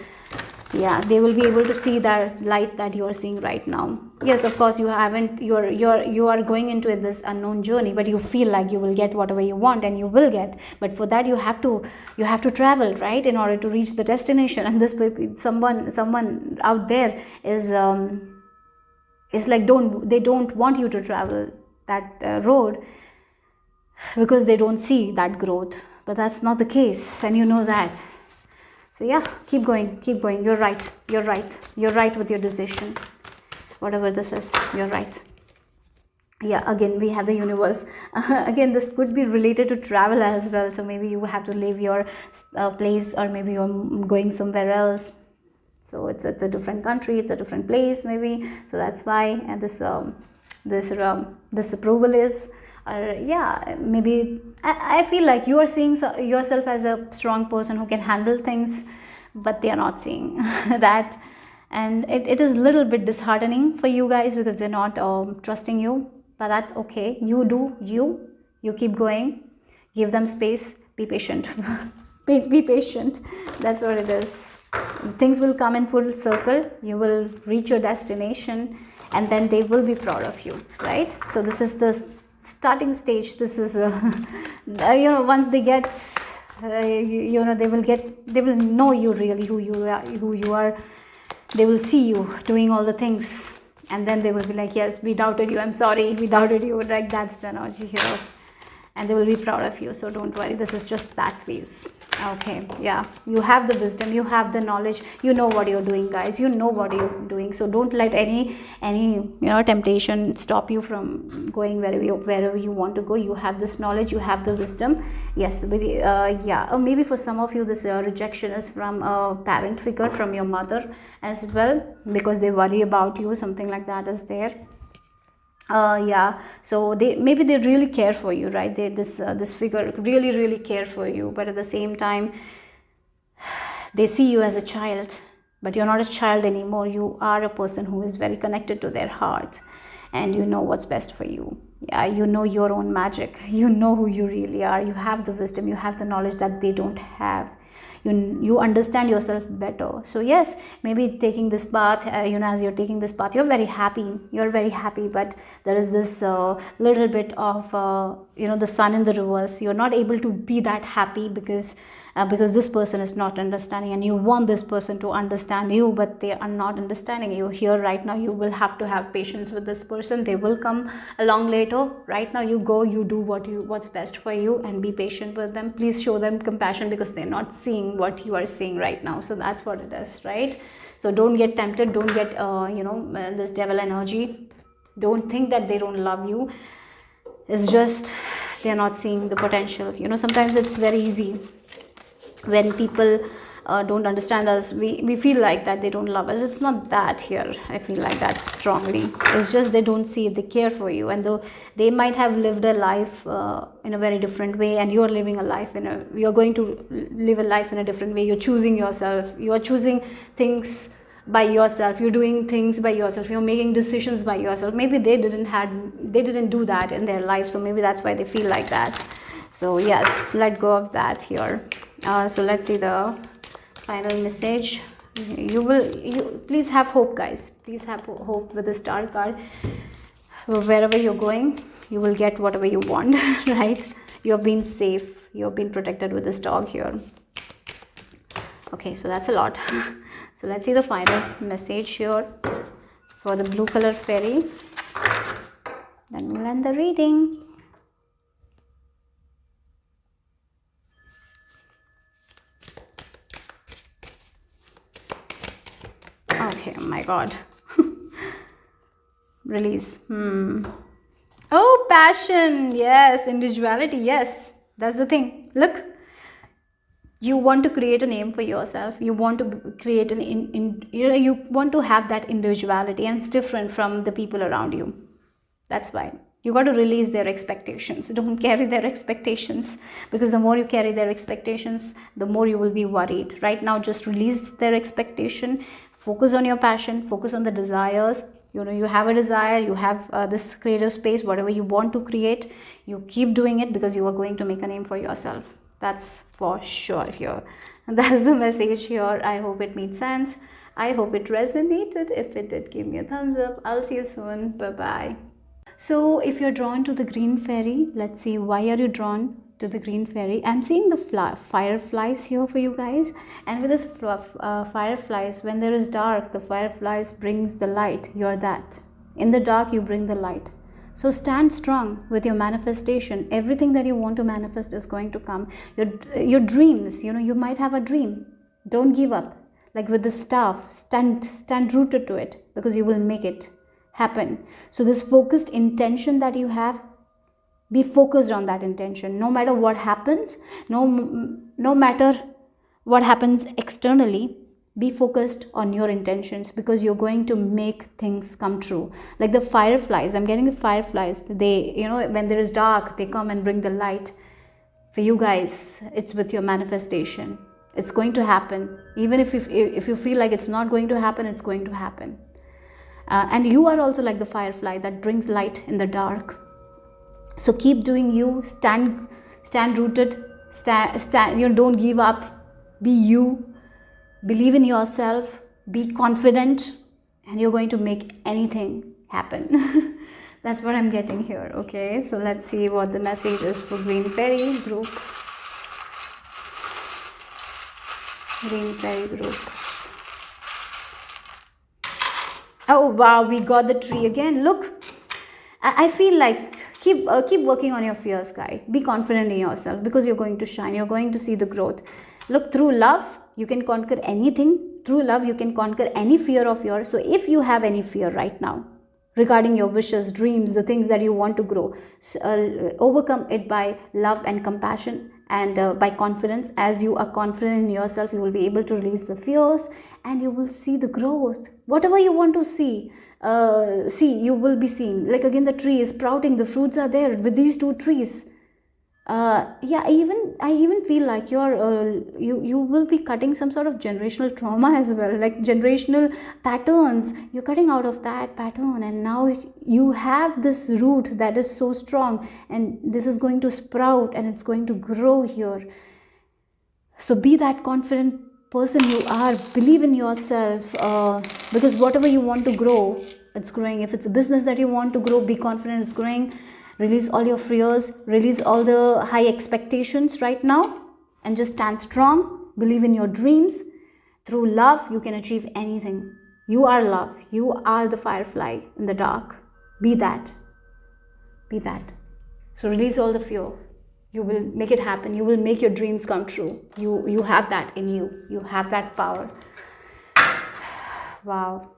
Yeah, they will be able to see that light that you are seeing right now. Yes, of course, you are going into this unknown journey, but you feel like you will get whatever you want, and you will get. But for that you have to travel, right, in order to reach the destination. And this someone out there is like, they don't want you to travel that road, because they don't see that growth. But that's not the case, and you know that. So yeah, keep going. You're right with your decision. Whatever this is, you're right. Yeah, again we have the universe. Again, this could be related to travel as well, so maybe you have to leave your place, or maybe you're going somewhere else. So it's a different country, it's a different place maybe, so that's why. And this approval is, yeah, maybe I feel like you are seeing yourself as a strong person who can handle things, but they are not seeing that. And it is a little bit disheartening for you guys, because they're not trusting you. But that's okay, you do you keep going, give them space, be patient. Be patient, that's what it is. Things will come in full circle, you will reach your destination, and then they will be proud of you, right? So this is the starting stage. This is once they get they will know you really, who you are. They will see you doing all the things, and then they will be like, yes, we doubted you, I'm sorry, we doubted you, like that's the energy here. And they will be proud of you, so don't worry, this is just that phase. Okay, yeah, you have the wisdom, you have the knowledge, you know what you're doing, guys, you know what you're doing. So don't let any temptation stop you from going wherever you want to go. You have this knowledge, you have the wisdom. Yes, yeah, or maybe for some of you this rejection is from a parent figure, from your mother as well, because they worry about you, something like that is there. Yeah, so they really care for you, right? This figure really care for you, but at the same time they see you as a child. But you're not a child anymore, you are a person who is very connected to their heart, and you know what's best for you. Yeah, you know your own magic, you know who you really are, you have the wisdom, you have the knowledge that they don't have. You understand yourself better. So yes, maybe taking this path, as you're taking this path, you're very happy, but there is this little bit of the sun in the reverse. You're not able to be that happy because this person is not understanding, and you want this person to understand you, but they are not understanding you here right now. You will have to have patience with this person, they will come along later. Right now you go, you do what's best for you, and be patient with them. Please show them compassion, because they're not seeing what you are seeing right now. So that's what it is, right? So don't get tempted, don't get this devil energy. Don't think that they don't love you. It's just they're not seeing the potential. Sometimes it's very easy when people don't understand us. We feel like that they don't love us. It's not that here. I feel like that strongly. It's just they don't see it, they care for you, and though they might have lived a life in a very different way, and you're living a life you're going to live a life in a different way. You're choosing yourself, you are choosing things by yourself, you're doing things by yourself, you're making decisions by yourself. Maybe they didn't do that in their life, so maybe that's why they feel like that. So yes, let go of that here. So let's see the final message. You please have hope, guys. Please have hope with the star card. Wherever you're going, you will get whatever you want. Right? You're being safe, you're being protected with this dog here. Okay, so that's a lot. So let's see the final message here for the blue color fairy. Then we'll end the reading. Okay, oh my god. Release. Oh, passion. Yes, individuality. Yes, that's the thing. Look, you want to create a name for yourself. You want to create you want to have that individuality, and it's different from the people around you. That's why you got to release their expectations. Don't carry their expectations, because the more you carry their expectations, the more you will be worried. Right now, just release their expectation. Focus on your passion, focus on the desires. You have a desire, you have this creative space, whatever you want to create, you keep doing it, because you are going to make a name for yourself. That's for sure here. And that's the message here. I hope it made sense. I hope it resonated. If it did, give me a thumbs up. I'll see you soon. Bye bye. So if you're drawn to the green fairy, let's see, why are you drawn to the green fairy? I'm seeing the fireflies here for you guys, and with this fireflies, when there is dark, the fireflies brings the light. You're that. In the dark, you bring the light. So stand strong with your manifestation. Everything that you want to manifest is going to come. Your dreams, you might have a dream. Don't give up. Like with the staff, stand rooted to it, because you will make it happen. So this focused intention that you have, be focused on that intention. No matter what happens, no matter what happens externally, be focused on your intentions, because you're going to make things come true. Like the fireflies, I'm getting the fireflies. They, when there is dark, they come and bring the light. For you guys, it's with your manifestation. It's going to happen. Even if you feel like it's not going to happen, it's going to happen. And you are also like the firefly that brings light in the dark. So keep doing you. Stand rooted. Stand. Don't give up. Be you. Believe in yourself. Be confident, and you're going to make anything happen. That's what I'm getting here. Okay, so let's see what the message is for Green Fairy group. Green Fairy group. Oh wow, we got the tree again. Look, I feel like keep working on your fears, guys. Be confident in yourself, because you're going to shine. You're going to see the growth. Look, through love, you can conquer anything. Through love, you can conquer any fear of yours. So if you have any fear right now regarding your wishes, dreams, the things that you want to grow, overcome it by love and compassion, and by confidence. As you are confident in yourself, you will be able to release the fears, and you will see the growth. Whatever you want to see, you will be seeing. Like again, the tree is sprouting, the fruits are there with these two trees. I even feel like you will be cutting some sort of generational trauma as well, like generational patterns. You're cutting out of that pattern, and now you have this root that is so strong, and this is going to sprout, and it's going to grow here. So be that confident person you are. Believe in yourself, because whatever you want to grow, it's growing. If it's a business that you want to grow, be confident it's growing. Release all your fears, release all the high expectations right now, and just stand strong. Believe in your dreams. Through love, you can achieve anything. You are love. You are the firefly in the dark. Be that. Be that. So release all the fear. You will make it happen. You will make your dreams come true. You have that in you. You have that power. Wow.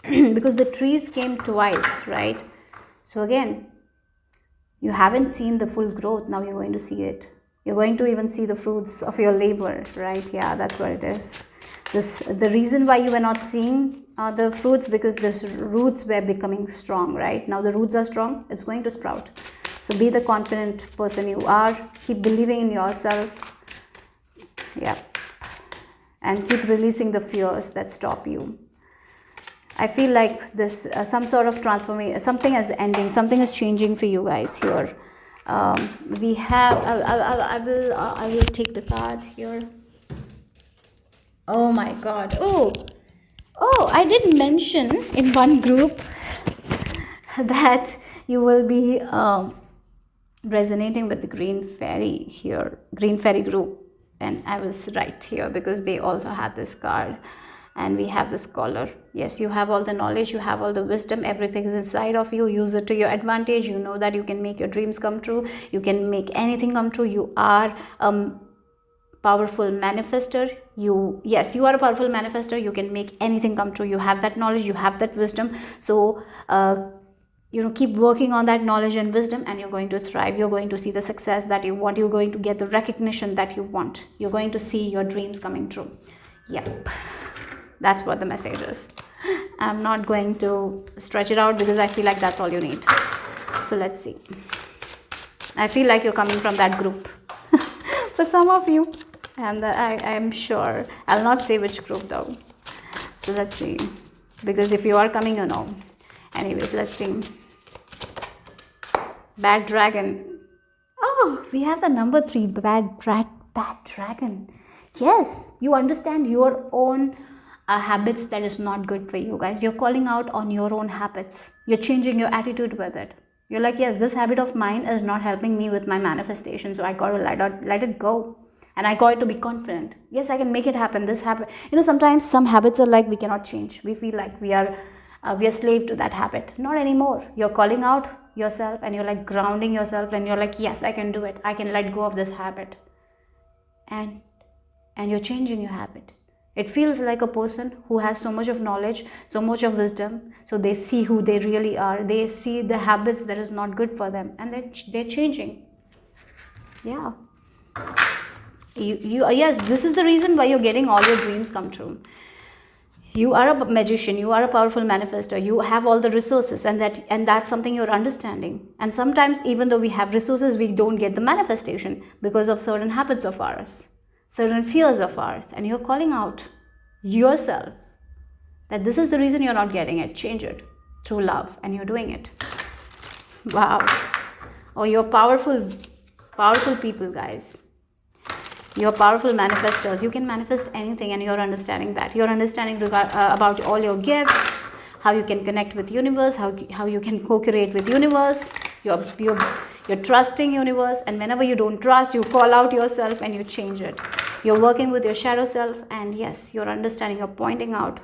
Because the trees came twice, right? So again, you haven't seen the full growth. Now you're going to see it. You're going to even see the fruits of your labor, right? Yeah, that's what it is. The reason why you were not seeing the fruits, because the roots were becoming strong, right? Now the roots are strong. It's going to sprout. So be the confident person you are. Keep believing in yourself. Yeah. And keep releasing the fears that stop you. I feel like this some sort of transformation, something is ending, something is changing for you guys here. We have, I will take the card here. Oh my God. Oh, I did mention in one group that you will be resonating with the Green Fairy here, Green Fairy group. And I was right here because they also had this card. And we have this collar. Yes, you have all the knowledge, you have all the wisdom, everything is inside of you. Use it to your advantage. You know that you can make your dreams come true. You can make anything come true. You are a powerful manifester. You are a powerful manifester. You can make anything come true. You have that knowledge, you have that wisdom. So keep working on that knowledge and wisdom, and you're going to thrive. You're going to see the success that you want. You're going to get the recognition that you want. You're going to see your dreams coming true. Yep. That's what the message is. I'm not going to stretch it out because I feel like that's all you need. So let's see. I feel like you're coming from that group. For some of you. And I am sure. I'll not say which group though. So let's see. Because if you are coming, you know. Anyways, let's see. Bad Dragon. Oh, we have the number 3. Bad Dragon. Yes, you understand your own habits that is not good for you guys. You're calling out on your own habits. You're changing your attitude with it. You're like, yes, this habit of mine is not helping me with my manifestation, so I got to let it go, and I got to be confident. Yes, I can make it happen. This habit, sometimes some habits are like we cannot change. We feel like we are slave to that habit. Not anymore. You're calling out yourself, and you're like grounding yourself, and you're like, yes, I can do it. I can let go of this habit, and you're changing your habit. It feels like a person who has so much of knowledge, so much of wisdom, so they see who they really are. They see the habits that is not good for them, and they're changing. Yeah. Yes, this is the reason why you're getting all your dreams come true. You are a magician, you are a powerful manifestor, you have all the resources, and that's something you're understanding. And sometimes, even though we have resources, we don't get the manifestation because of certain habits of ours, certain fears of ours, and you're calling out yourself that this is the reason you're not getting it. Change it through love, and you're doing it. Wow. Oh, you're powerful people, guys. You're powerful manifestors. You can manifest anything, and you're understanding that. You're understanding about all your gifts, how you can connect with universe, how you can co-create with universe. You're trusting universe, and whenever you don't trust, you call out yourself and you change it. You're working with your shadow self, and yes, you're understanding. You're pointing out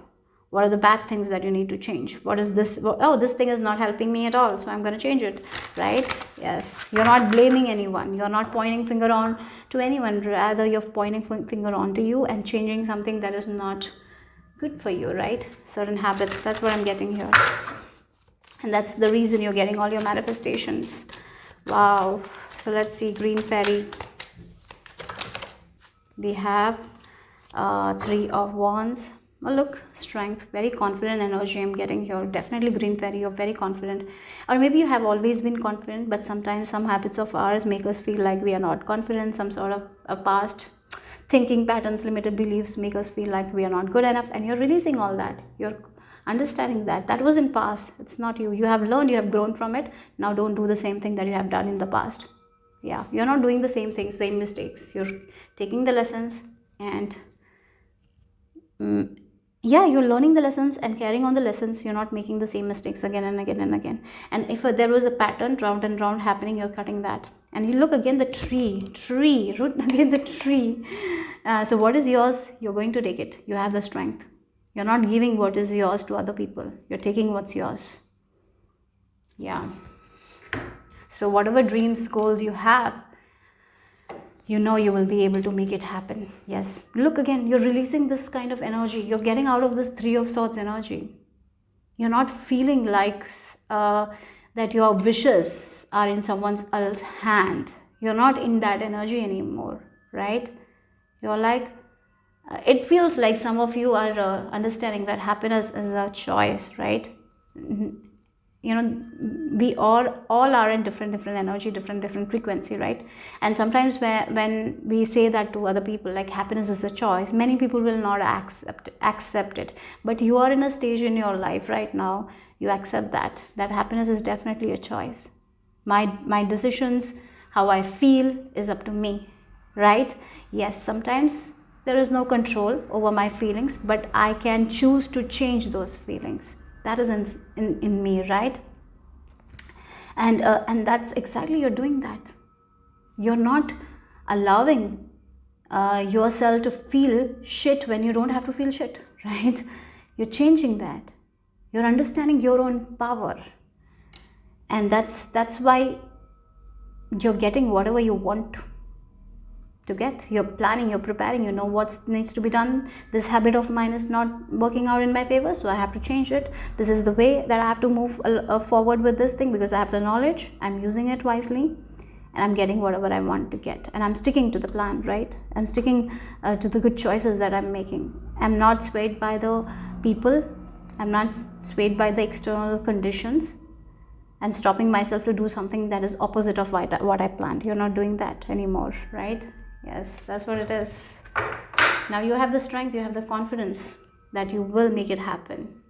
what are the bad things that you need to change. What is this? Oh, this thing is not helping me at all, so I'm going to change it, right? Yes, you're not blaming anyone. You're not pointing finger on to anyone. Rather, you're pointing finger on to you and changing something that is not good for you, right? Certain habits. That's what I'm getting here. And that's the reason you're getting all your manifestations. Wow. So let's see, green fairy. We have 3 of wands. Oh, look, strength, very confident energy I'm getting here. Definitely green fairy, you're very confident. Or maybe you have always been confident, but sometimes some habits of ours make us feel like we are not confident. Some sort of a past thinking patterns, limited beliefs make us feel like we are not good enough. And you're releasing all that. You're understanding that. That was in past. It's not you. You have learned, you have grown from it. Now don't do the same thing that you have done in the past. Yeah, you're not doing the same things, same mistakes. You're taking the lessons and yeah, you're learning the lessons and carrying on the lessons. You're not making the same mistakes again and again and again. And if there was a pattern round and round happening, you're cutting that. And you look again, the tree, root again the tree. So what is yours? You're going to take it. You have the strength. You're not giving what is yours to other people. You're taking what's yours. Yeah. So whatever dreams, goals you have, you know you will be able to make it happen. Yes. Look again, you're releasing this kind of energy. You're getting out of this 3 of Swords energy. You're not feeling like that your wishes are in someone else's hand. You're not in that energy anymore, right? You're like, it feels like some of you are understanding that happiness is a choice, right? You know, we all are in different energy, different frequency, right? And sometimes when we say that to other people, like happiness is a choice, many people will not accept it. But you are in a stage in your life right now, you accept that happiness is definitely a choice. My decisions, how I feel is up to me, right? Yes, sometimes there is no control over my feelings, but I can choose to change those feelings. That is in me, right? And that's exactly, you're doing that. You're not allowing yourself to feel shit when you don't have to feel shit, right? You're changing that. You're understanding your own power, and that's why you're getting whatever you want to get. You're planning, you're preparing, you know what needs to be done. This habit of mine is not working out in my favor, so I have to change it. This is the way that I have to move forward with this thing, because I have the knowledge, I'm using it wisely, and I'm getting whatever I want to get, and I'm sticking to the plan, right? I'm sticking to the good choices that I'm making. I'm not swayed by the people, I'm not swayed by the external conditions and stopping myself to do something that is opposite of what I planned. You're not doing that anymore, right? Yes, that's what it is. Now you have the strength, you have the confidence that you will make it happen.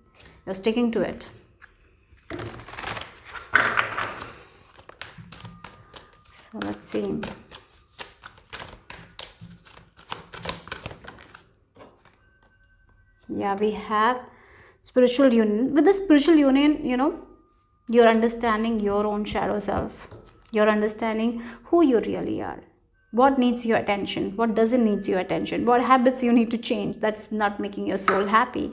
You're sticking to it. So let's see. Yeah, we have spiritual union. With the spiritual union, you know, you're understanding your own shadow self. You're understanding who you really are. What needs your attention? What doesn't need your attention? What habits you need to change that's not making your soul happy?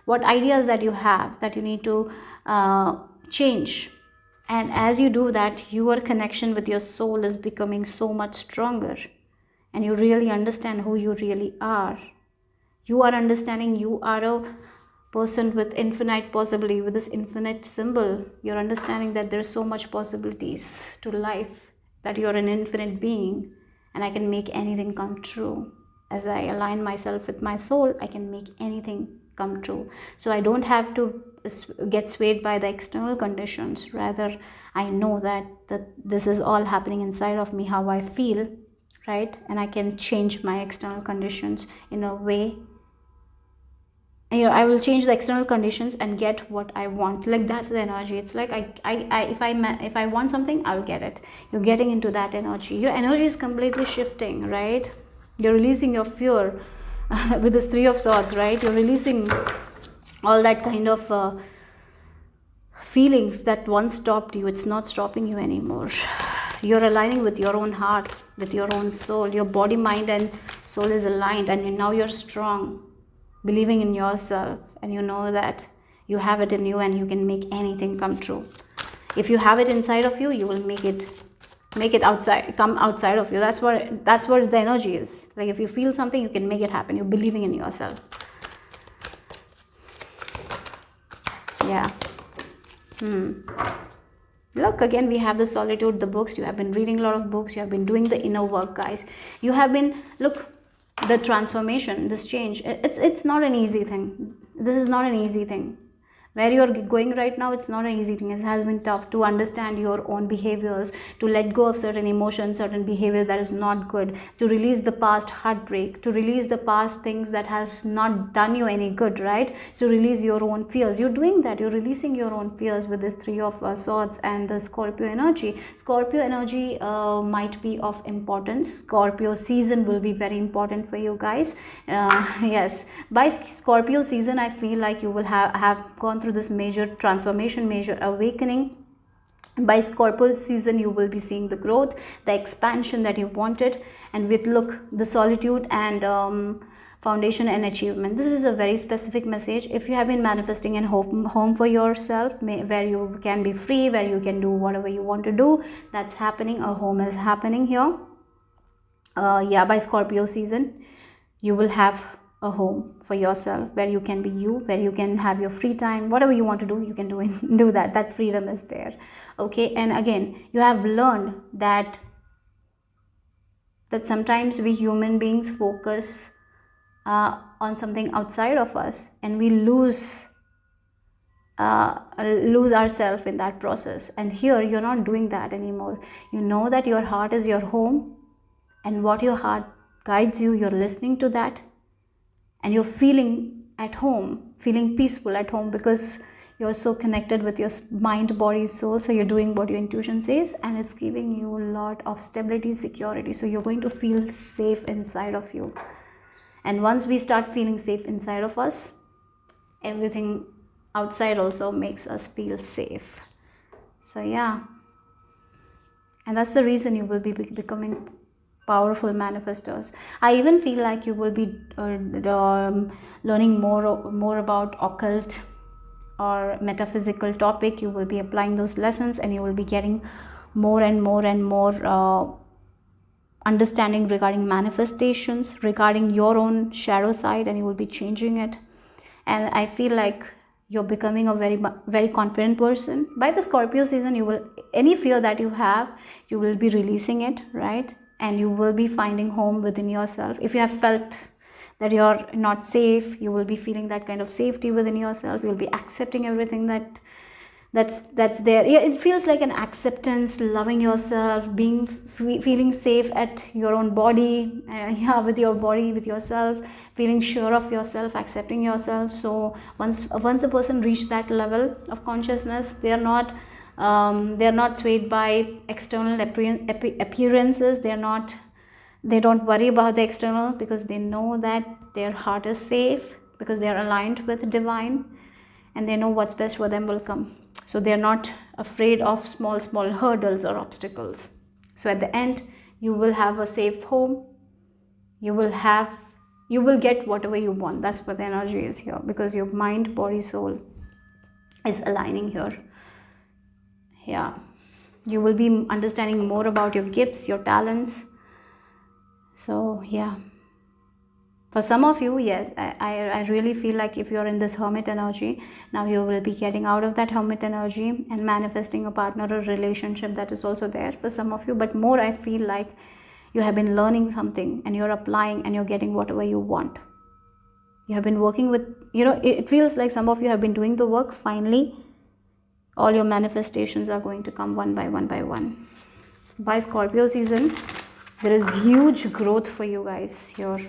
What ideas that you have that you need to change? And as you do that, your connection with your soul is becoming so much stronger. And you really understand who you really are. You are understanding you are a person with infinite possibility, with this infinite symbol. You're understanding that there's so much possibilities to life, that you're an infinite being, and I can make anything come true. As I align myself with my soul, I can make anything come true. So I don't have to get swayed by the external conditions. Rather, I know that this is all happening inside of me, how I feel, right? And I can change my external conditions in a way. I will change the external conditions and get what I want. Like, that's the energy. It's like if I want something, I'll get it. You're getting into that energy. Your energy is completely shifting, right? You're releasing your fear with this Three of Swords, right? You're releasing all that kind of feelings that once stopped you. It's not stopping you anymore. You're aligning with your own heart, with your own soul. Your body, mind, and soul is aligned, and now you're strong, believing in yourself, and you know that you have it in you and you can make anything come true. If you have it inside of you, you will make it outside, come outside of you. That's what the energy is. Like, if you feel something, you can make it happen. You're believing in yourself. Yeah. Look, again, we have the solitude, the books. You have been reading a lot of books. You have been doing the inner work, guys. You have been, look, the transformation, this change, it's not an easy thing. This is not an easy thing. Where you're going right now, it's not an easy thing. It has been tough to understand your own behaviors, to let go of certain emotions, certain behavior that is not good, to release the past heartbreak, to release the past things that has not done you any good, right? To release your own fears. You're doing that. You're releasing your own fears with this Three of Swords and the Scorpio energy. Scorpio energy might be of importance. Scorpio season will be very important for you guys. Yes, by Scorpio season, I feel like you will have gone through this major transformation, major awakening. By Scorpio season, you will be seeing the growth, the expansion that you wanted, and with, look, the solitude and foundation and achievement. This is a very specific message. If you have been manifesting a home for yourself, where you can be free, where you can do whatever you want to do, that's happening. A home is happening here. Yeah, by Scorpio season, you will have a home for yourself, where you can be you, where you can have your free time. Whatever you want to do, you can do that freedom is there. Okay. And again, you have learned that sometimes we human beings focus on something outside of us, and we lose ourselves in that process. And here, you're not doing that anymore. You know that your heart is your home, and what your heart guides you, you're listening to that, and you're feeling at home, feeling peaceful at home, because you're so connected with your mind, body, soul. So you're doing what your intuition says, and it's giving you a lot of stability, security. So you're going to feel safe inside of you. And once we start feeling safe inside of us, everything outside also makes us feel safe. So yeah, and that's the reason you will be becoming powerful manifestors. I even feel like you will be learning more about occult or metaphysical topic. You will be applying those lessons, and you will be getting more and more understanding regarding manifestations, regarding your own shadow side, and you will be changing it. And I feel like you're becoming a very confident person. By the Scorpio season, you will, any fear that you have, you will be releasing it, right? And you will be finding home within yourself. If you have felt that you're not safe, you will be feeling that kind of safety within yourself. You'll be accepting everything that's there. It feels like an acceptance, loving yourself, feeling safe at your own body, with your body, with yourself, feeling sure of yourself, accepting yourself. So once a person reaches that level of consciousness, they are not swayed by external appearances. They don't worry about the external, because they know that their heart is safe, because they are aligned with divine, and they know what's best for them will come. So they're not afraid of small hurdles or obstacles. So at the end, you will have a safe home. You will get whatever you want. That's what the energy is here, because your mind, body, soul is aligning here. Yeah, you will be understanding more about your gifts, your talents. So yeah, For some of you, yes, I really feel like if you're in this hermit energy, now you will be getting out of that hermit energy and manifesting a partner or relationship that is also there for some of you. But more, I feel like you have been learning something and you're applying and you're getting whatever you want. You have been working with, it feels like some of you have been doing the work. Finally, all your manifestations are going to come one by one by one. By Scorpio season, there is huge growth for you guys here.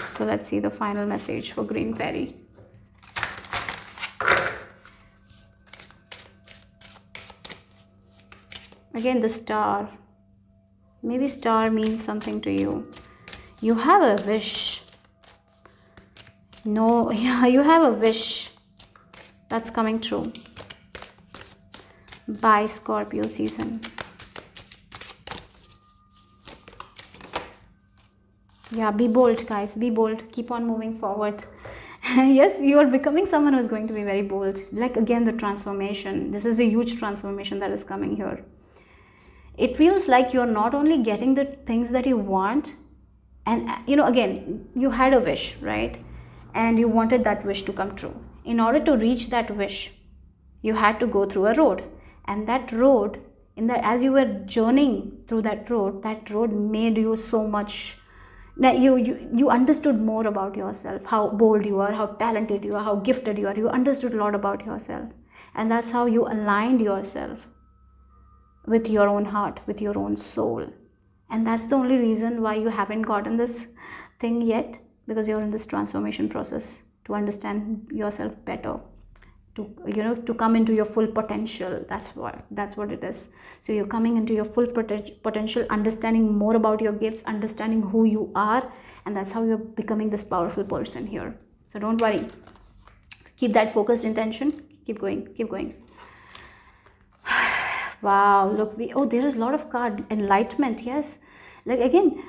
So let's see the final message for Green Fairy. Again, the star. Maybe star means something to you. You have a wish. No, yeah, you have a wish that's coming true. By Scorpio season. Yeah, be bold, guys. Be bold. Keep on moving forward. Yes, you are becoming someone who is going to be very bold. Like, again, the transformation. This is a huge transformation that is coming here. It feels like you're not only getting the things that you want, and again, you had a wish, right? And you wanted that wish to come true. In order to reach that wish, you had to go through a road. And that road, as you were journeying through that road made you so much. That you understood more about yourself, how bold you are, how talented you are, how gifted you are. You understood a lot about yourself, and that's how you aligned yourself with your own heart, with your own soul. And that's the only reason why you haven't gotten this thing yet, because you're in this transformation process to understand yourself better, to come into your full potential. That's what it is. So you're coming into your full potential, understanding more about your gifts, understanding who you are, and that's how you're becoming this powerful person here. So don't worry, keep that focused intention, keep going. Wow, look, there is a lot of card enlightenment. Yes, like again,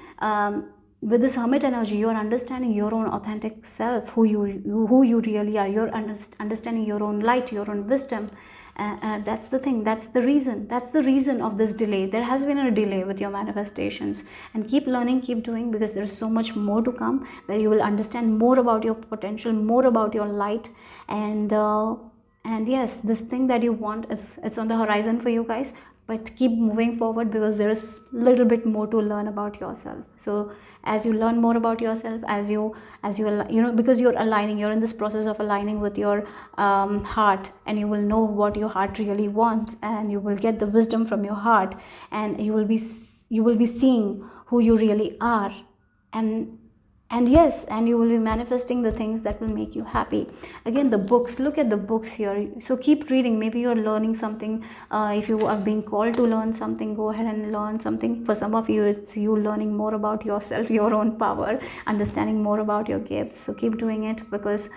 with this hermit energy, you're understanding your own authentic self, who you really are. You're understanding your own light, your own wisdom. That's the thing. That's the reason of this delay. There has been a delay with your manifestations, and keep learning, keep doing, because there is so much more to come, where you will understand more about your potential, more about your light, and yes, this thing that you want, it's on the horizon for you guys. But keep moving forward, because there is a little bit more to learn about yourself. So as you learn more about yourself, as you because you're in this process of aligning with your heart, and you will know what your heart really wants, and you will get the wisdom from your heart, and you will be seeing who you really are, and yes, and you will be manifesting the things that will make you happy. Again, the books, look at the books here. So keep reading. Maybe you're learning something. If you are being called to learn something, go ahead and learn something. For some of you, it's you learning more about yourself, your own power, understanding more about your gifts. So keep doing it, because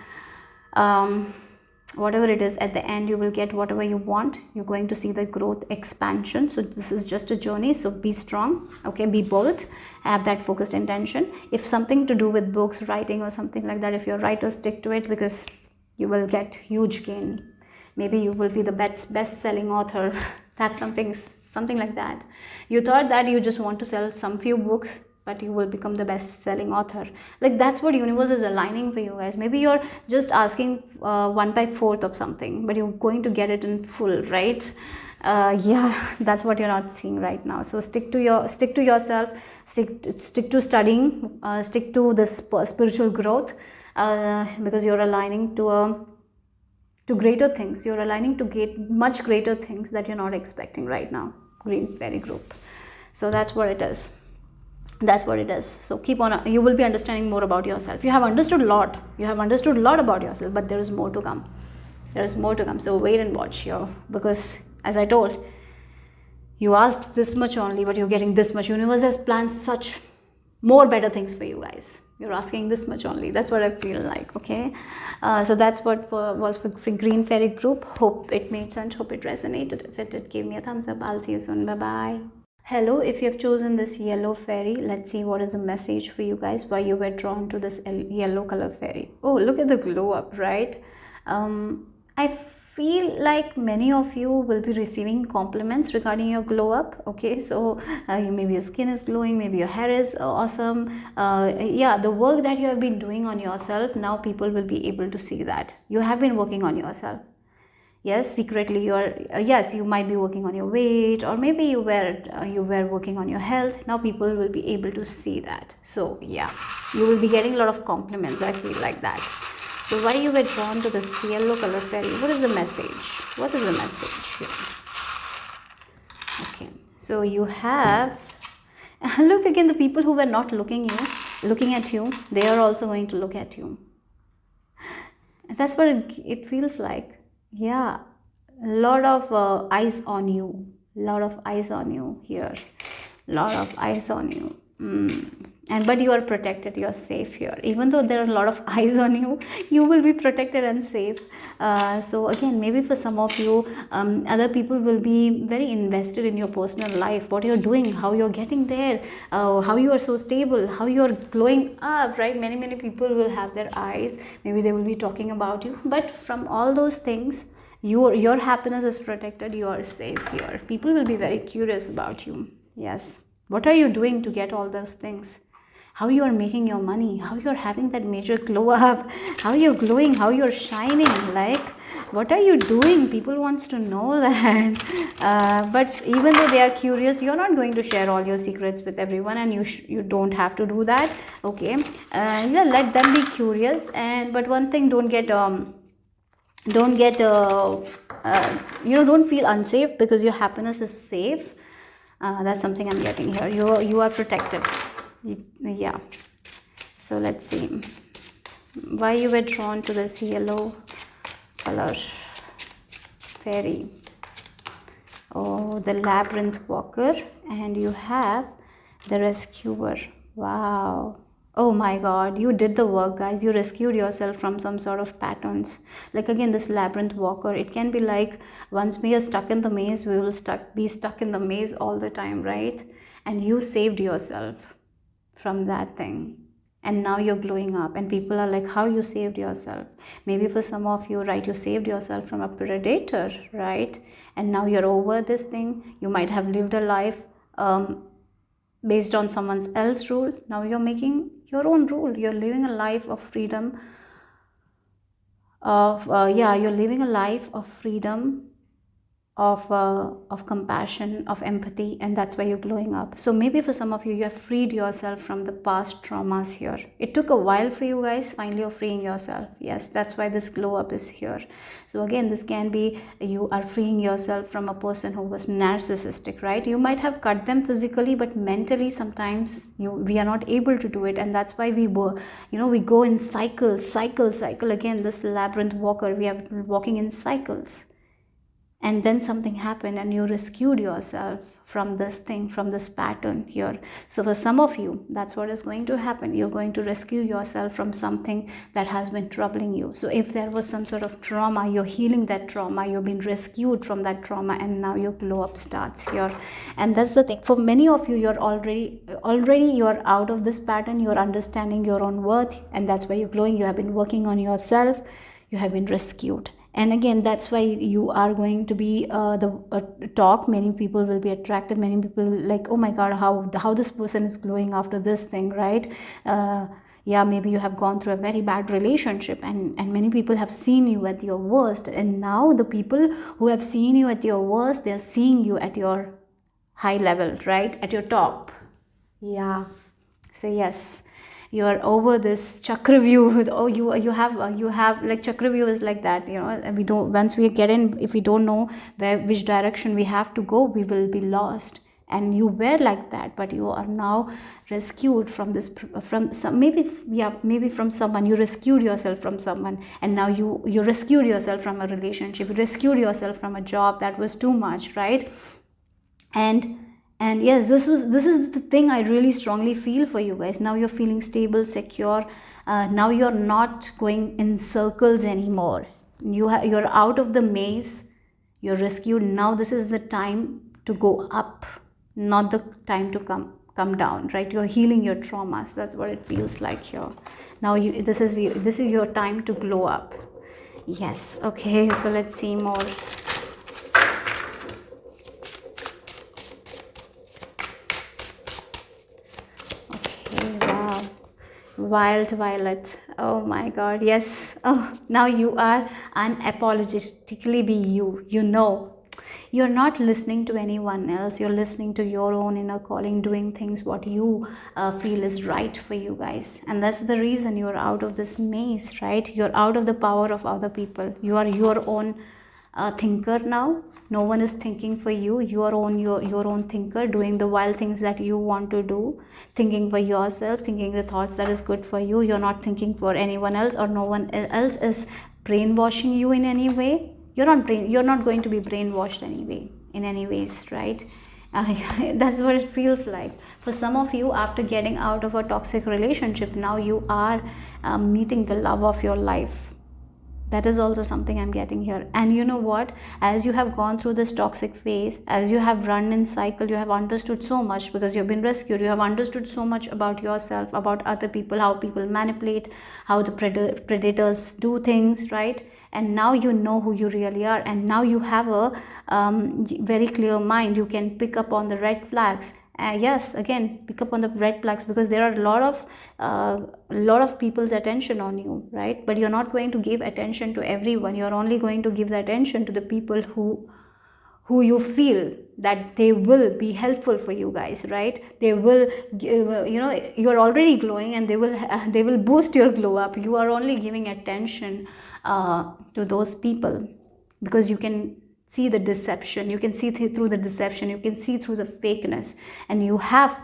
whatever it is, at the end you will get whatever you want. You're going to see the growth, expansion. So this is just a journey. So be strong, okay? Be bold, have that focused intention. If something to do with books, writing, or something like that, if you're a writer, stick to it, because you will get huge gain. Maybe you will be the best-selling author. That's something like that. You thought that you just want to sell some few books, but you will become the best-selling author. Like, that's what universe is aligning for you guys. Maybe you're just asking 1/4 of something, but you're going to get it in full, right? Yeah, that's what you're not seeing right now. So stick to yourself, stick to studying, stick to this spiritual growth, because you're aligning to greater things. You're aligning to get much greater things that you're not expecting right now. Green Fairy group. So that's what it is. So keep on. You will be understanding more about yourself. You have understood a lot about yourself, but there is more to come. So wait and watch here, because as I told, you asked this much only, but you're getting this much. Universe has planned such more better things for you guys. You're asking this much only. That's what I feel like. Okay, so that's what was for Green Fairy group. Hope it made sense, hope it resonated. If it did, give me a thumbs up. I'll see you soon. Bye bye. Hello, if you have chosen this yellow fairy, let's see what is the message for you guys, why you were drawn to this yellow color fairy. Oh, look at the glow up, right? I feel like many of you will be receiving compliments regarding your glow up. Okay, so maybe your skin is glowing, maybe your hair is awesome. Yeah, the work that you have been doing on yourself, now people will be able to see that you have been working on yourself. Yes, secretly you are, yes, you might be working on your weight, or maybe you were working on your health. Now people will be able to see that. So yeah, you will be getting a lot of compliments, I feel like that. So why you were drawn to this yellow color fairy? What is the message? What is the message here? Okay, so you have look again, the people who were not looking at you, they are also going to look at you. That's what it feels like. Yeah, a lot of eyes on you, lot of eyes on you here, lot of eyes on you. And but you are protected, you are safe here. Even though there are a lot of eyes on you, you will be protected and safe. So again, maybe for some of you, other people will be very invested in your personal life, what you're doing, how you're getting there, how you are so stable, how you're glowing up, right? Many people will have their eyes, maybe they will be talking about you, but from all those things, your happiness is protected, you are safe here. People will be very curious about you. Yes, what are you doing to get all those things? How you are making your money, how you're having that major glow up, how you're glowing, how you're shining, like what are you doing? People wants to know that. But even though they are curious, you're not going to share all your secrets with everyone, and you don't have to do that. Okay, yeah, let them be curious. And but one thing, don't get don't feel unsafe, because your happiness is safe. That's something I'm getting here. You are protected. Yeah, so let's see why you were drawn to this yellow color fairy. Oh, the labyrinth walker, and you have the rescuer. Wow. Oh my god, you did the work, guys. You rescued yourself from some sort of patterns. Like again, this labyrinth walker, it can be like once we are stuck in the maze, we will be stuck in the maze all the time, right? And you saved yourself from that thing, and now you're glowing up, and people are like, how you saved yourself? Maybe for some of you, right, you saved yourself from a predator, right? And now you're over this thing. You might have lived a life based on someone else's rule. Now you're making your own rule. You're living a life of freedom, of yeah, you're living a life of freedom, of compassion, of empathy, and that's why you're glowing up. So maybe for some of you, you have freed yourself from the past traumas here. It took a while for you guys. Finally you're freeing yourself. Yes, that's why this glow up is here. So again, this can be you are freeing yourself from a person who was narcissistic, right? You might have cut them physically, but mentally sometimes we are not able to do it, and that's why we go in cycle. Again, this labyrinth walker, we are walking in cycles. And then something happened, and you rescued yourself from this thing, from this pattern here. So for some of you, that's what is going to happen. You're going to rescue yourself from something that has been troubling you. So if there was some sort of trauma, you're healing that trauma, you've been rescued from that trauma, and now your glow up starts here. And that's the thing. For many of you, you're already you're out of this pattern. You're understanding your own worth, and that's why you're glowing. You have been working on yourself. You have been rescued. And again, that's why you are going to be talk. Many people will be attracted. Many people will like, oh my god, how this person is glowing after this thing, right? Yeah, maybe you have gone through a very bad relationship, and many people have seen you at your worst, and now the people who have seen you at your worst, they're seeing you at your high level, right, at your top. Yeah, so yes, you are over this Chakraview. Oh, you have like Chakraview is like that, and we don't, once we get in, if we don't know which direction we have to go, we will be lost. And you were like that, but you are now rescued from this, from some, maybe from someone. You rescued yourself from someone, and now you rescued yourself from a relationship. You rescued yourself from a job that was too much, right? And yes, this is the thing I really strongly feel for you guys. Now you're feeling stable, secure. Now you're not going in circles anymore. You're out of the maze. You're rescued. Now this is the time to go up, not the time to come down, right? You're healing your traumas. That's what it feels like here. Now this is your time to glow up. Yes. Okay, so let's see more. Okay, wow. Wild violet. Oh my god, yes. Oh, now you are unapologetically be you. You know. You're not listening to anyone else. You're listening to your own inner calling, doing things what you feel is right for you guys. And that's the reason you're out of this maze, right? You're out of the power of other people. You are your own thinker now. No one is thinking for you. You are your own thinker, doing the wild things that you want to do, thinking for yourself, thinking the thoughts that is good for you. You're not thinking for anyone else, or no one else is brainwashing you in any way. You're not going to be brainwashed anyway, in any ways, right? That's what it feels like for some of you. After getting out of a toxic relationship, now you are meeting the love of your life. That is also something I'm getting here. And you know what, as you have gone through this toxic phase, as you have run in cycle, you have understood so much, because you've been rescued. You have understood so much about yourself, about other people, how people manipulate, how the predators do things, right? And now you know who you really are, and now you have a very clear mind. You can pick up on the red flags. Yes, again, pick up on the red flags, because there are a lot of people's attention on you, right? But you're not going to give attention to everyone. You're only going to give the attention to the people who you feel that they will be helpful for you guys, right? They will give, you're already glowing, and they will boost your glow up. You are only giving attention to those people because you can see the deception. You can see through the deception. You can see through the fakeness. And you have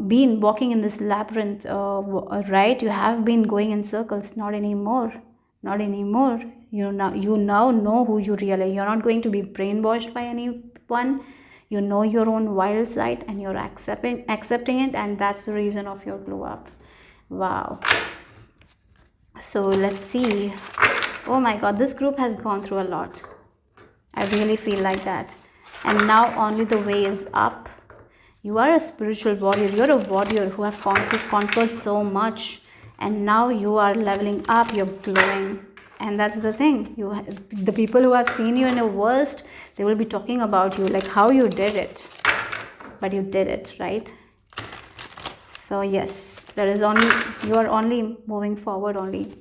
been walking in this labyrinth, right? You have been going in circles. Not anymore. Not anymore. You now know who you really are. You're not going to be brainwashed by anyone. You know your own wild side, and you're accepting it, and that's the reason of your glow up. Wow. So let's see. Oh my god, this group has gone through a lot. I really feel like that. And now only the way is up. You are a spiritual warrior. You're a warrior who have conquered so much, and now you are leveling up. You're glowing. And that's the thing. The people who have seen you in your worst, they will be talking about you, like how you did it. But you did it, right? So yes, you are only moving forward only.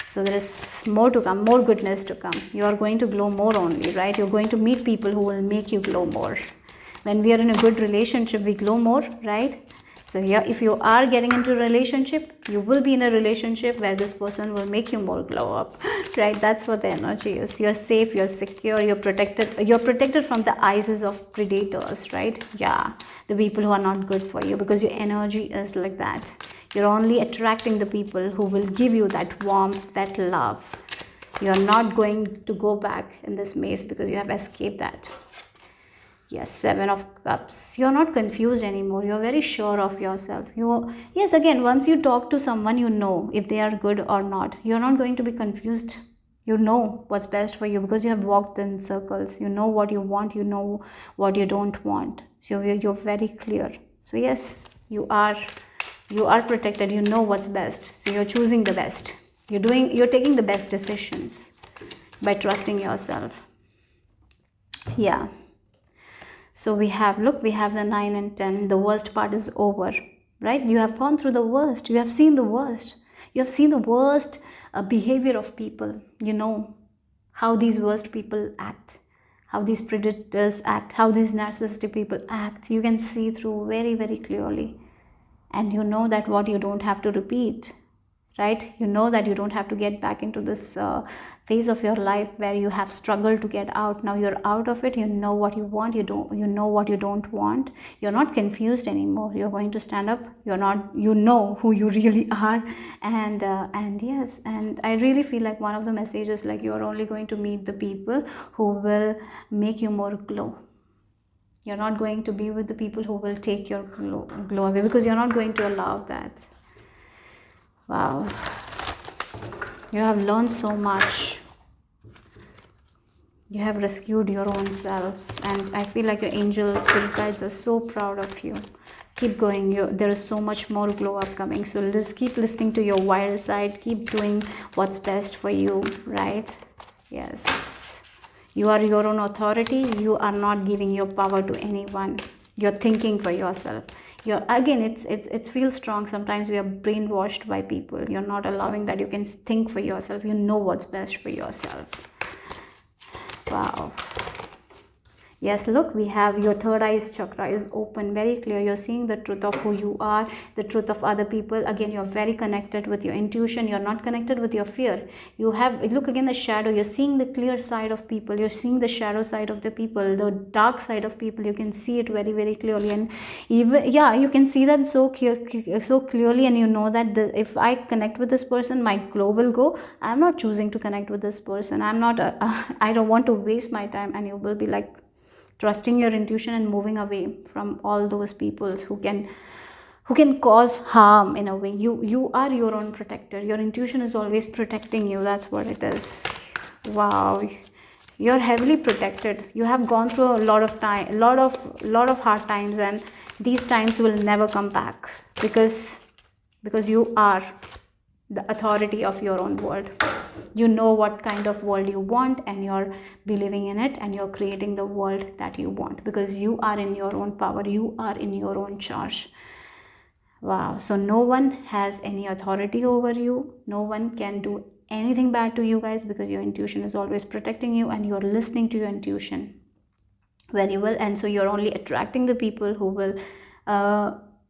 So there is more to come, more goodness to come. You are going to glow more only, right? You're going to meet people who will make you glow more. When we are in a good relationship, we glow more, right? So yeah, if you are getting into a relationship, you will be in a relationship where this person will make you more glow up, right? That's what the energy is. You're safe, you're secure, you're protected from the eyes of predators, right? Yeah, the people who are not good for you, because your energy is like that. You're only attracting the people who will give you that warmth, that love. You're not going to go back in this maze because you have escaped that. Yes, 7 of Cups. You're not confused anymore. You're very sure of yourself. Yes, again, once you talk to someone, you know if they are good or not. You're not going to be confused. You know what's best for you because you have walked in circles. You know what you want. You know what you don't want. So you're very clear. So yes, you are protected. You know what's best. So you're choosing the best. You're taking the best decisions by trusting yourself. Yeah. So we have the 9 and 10. The worst part is over, right? You have gone through the worst. You have seen the worst. You have seen the worst behavior of people. You know how these worst people act, how these predators act, how these narcissistic people act. You can see through very, very clearly. And you know that what you don't have to repeat, right? You know that you don't have to get back into this phase of your life where you have struggled to get out. Now you're out of it. You know what you want. You know what you don't want. You're not confused anymore. You're going to stand up. You know who you really are. And yes, and I really feel like one of the messages, like, you're only going to meet the people who will make you more glow. You're not going to be with the people who will take your glow away, because you're not going to allow that. Wow. You have learned so much. You have rescued your own self. And I feel like your angels, spirit guides are so proud of you. Keep going. There is so much more glow up coming. So just keep listening to your wild side. Keep doing what's best for you, right? Yes. You are your own authority. You are not giving your power to anyone. You're thinking for yourself. You're, again, it feels strong. Sometimes we are brainwashed by people. You're not allowing that. You can think for yourself. You know what's best for yourself. Wow. Yes, look, we have your third eye's chakra is open, very clear. You're seeing the truth of who you are, the truth of other people. Again, you're very connected with your intuition. You're not connected with your fear. You have, look again, the shadow. You're seeing the clear side of people. You're seeing the shadow side of the people, the dark side of people. You can see it very, very clearly. And even, yeah, you can see that so clearly. And you know that if I connect with this person, my glow will go. I'm not choosing to connect with this person. I'm not, I don't want to waste my time. And you will be like, trusting your intuition and moving away from all those people who can cause harm in a way. You are your own protector. Your intuition is always protecting you. That's what it is. Wow, you're heavily protected. You have gone through a lot of time, a lot of hard times, and these times will never come back because you are the authority of your own world. You know what kind of world you want, and you're believing in it, and you're creating the world that you want because you are in your own power. You are in your own charge. Wow. So no one has any authority over you. No one can do anything bad to you guys because your intuition is always protecting you, and you're listening to your intuition very well. And so you're only attracting the people who will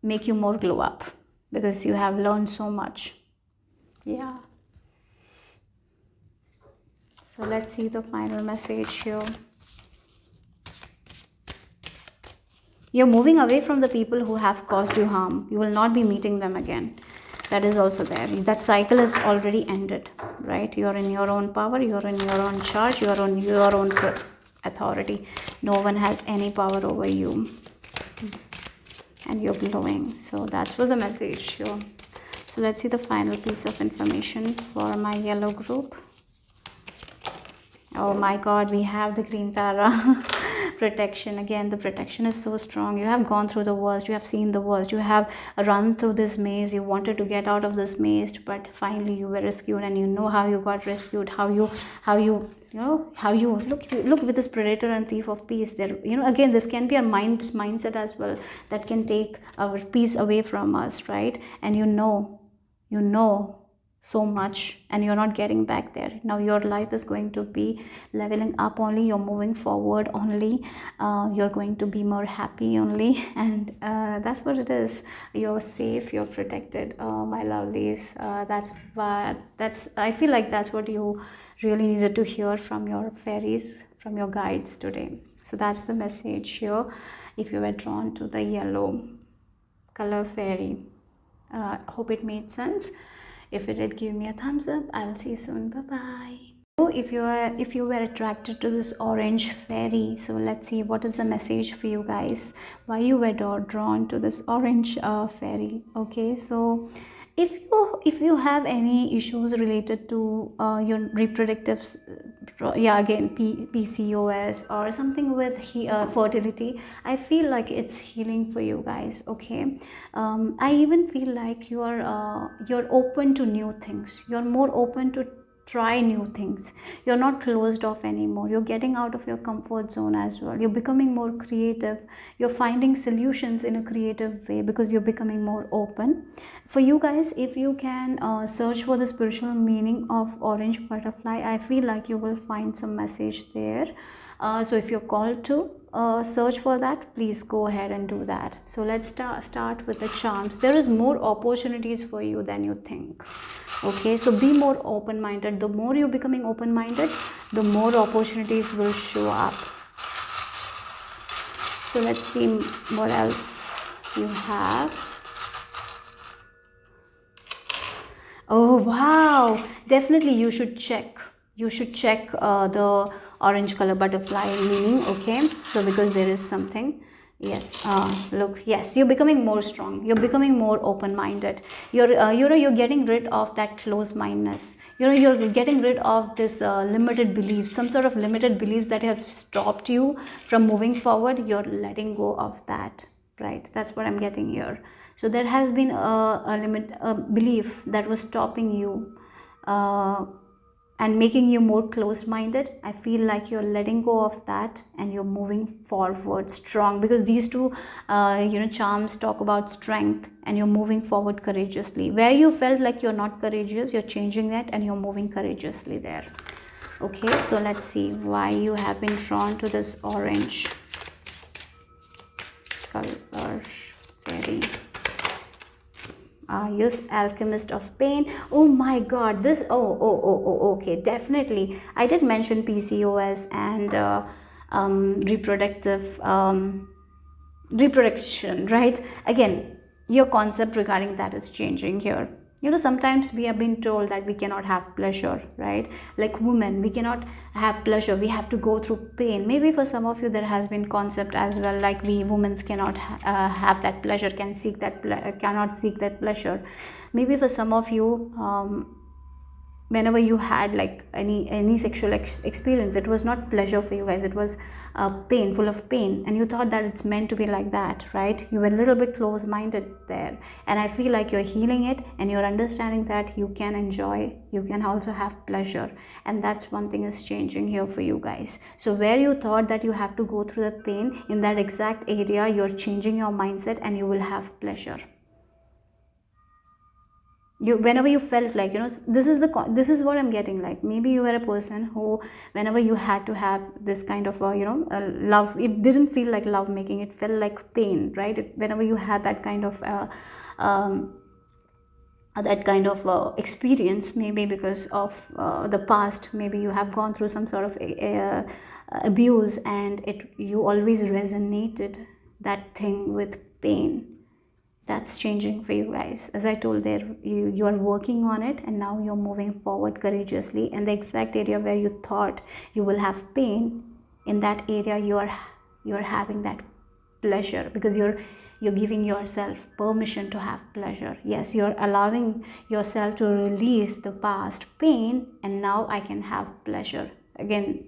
make you more glow up because you have learned so much. Yeah. So let's see the final message here. You're moving away from the people who have caused you harm. You will not be meeting them again. That is also there. That cycle is already ended, right? You're in your own power. You're in your own charge. You're on your own authority. No one has any power over you. And you're glowing. So that was the message here. So let's see the final piece of information for my yellow group. Oh my God, we have the green tarot. Protection. Again, the protection is so strong. You have gone through the worst. You have seen the worst. You have run through this maze. You wanted to get out of this maze, but finally you were rescued, and you know how you got rescued. How you look with this predator and thief of peace. There, again, this can be a mindset as well that can take our peace away from us, right? And you know so much, and you're not getting back there. Now your life is going to be leveling up only. You're moving forward only. You're going to be more happy only, and that's what it is. You're safe, you're protected. Oh my lovelies, I feel like that's what you really needed to hear from your fairies, from your guides today. So that's the message here. If you were drawn to the yellow color fairy, hope it made sense. If it did, give me a thumbs up. I'll see you soon. Bye bye. So if you were attracted to this orange fairy, so let's see what is the message for you guys, why you were drawn to this orange fairy. Okay, so if you have any issues related to your reproductive, again, PCOS or something with fertility, I feel like it's healing for you guys. Okay, I even feel like you're open to new things. You're more open to try new things. You're not closed off anymore. You're getting out of your comfort zone as well. You're becoming more creative. You're finding solutions in a creative way because you're becoming more open. For you guys, if you can search for the spiritual meaning of orange butterfly, I feel like you will find some message there. So if you're called to search for that, please go ahead and do that. So let's start with the charms. There is more opportunities for you than you think. Okay, so be more open-minded. The more you're becoming open-minded, the more opportunities will show up. So let's see what else you have. Oh wow, definitely you should check the orange color butterfly meaning. Okay, so because there is something. Yes, look, yes, you're becoming more strong. You're becoming more open-minded. You're getting rid of that closed-mindedness. You're getting rid of this limited beliefs, some sort of limited beliefs that have stopped you from moving forward. You're letting go of that. right? That's what I'm getting here. So there has been a belief that was stopping you, and making you more close-minded. I feel like you're letting go of that and you're moving forward strong, because these two charms talk about strength, and you're moving forward courageously. Where you felt like you're not courageous, you're changing that and you're moving courageously there. Okay, so let's see why you have been drawn to this orange color. Very yes, alchemist of pain. Oh my god, this, okay, definitely. I did mention PCOS and reproduction, right? Again, your concept regarding that is changing here. Sometimes we have been told that we cannot have pleasure, right? Like women, we cannot have pleasure, we have to go through pain. Maybe for some of you there has been concept as well, like we women cannot have that pleasure, cannot seek that pleasure. Maybe for some of you, whenever you had like any sexual experience, it was not pleasure for you guys, it was pain, full of pain, and you thought that it's meant to be like that, right? You were a little bit close-minded there, and I feel like you're healing it and you're understanding that you can enjoy, you can also have pleasure, and that's one thing is changing here for you guys. So where you thought that you have to go through the pain, in that exact area you're changing your mindset and you will have pleasure. Whenever you felt like, this is what I'm getting, like maybe you were a person who, whenever you had to have this kind of love, it didn't feel like love making, it felt like pain, right? Whenever you had that kind of experience, maybe because of the past, maybe you have gone through some sort of abuse, and you always resonated that thing with pain. That's changing for you guys. As I told there, you are working on it, and now you're moving forward courageously, and the exact area where you thought you will have pain, in that area you're having that pleasure, because you're giving yourself permission to have pleasure. Yes, you're allowing yourself to release the past pain, and now I can have pleasure again.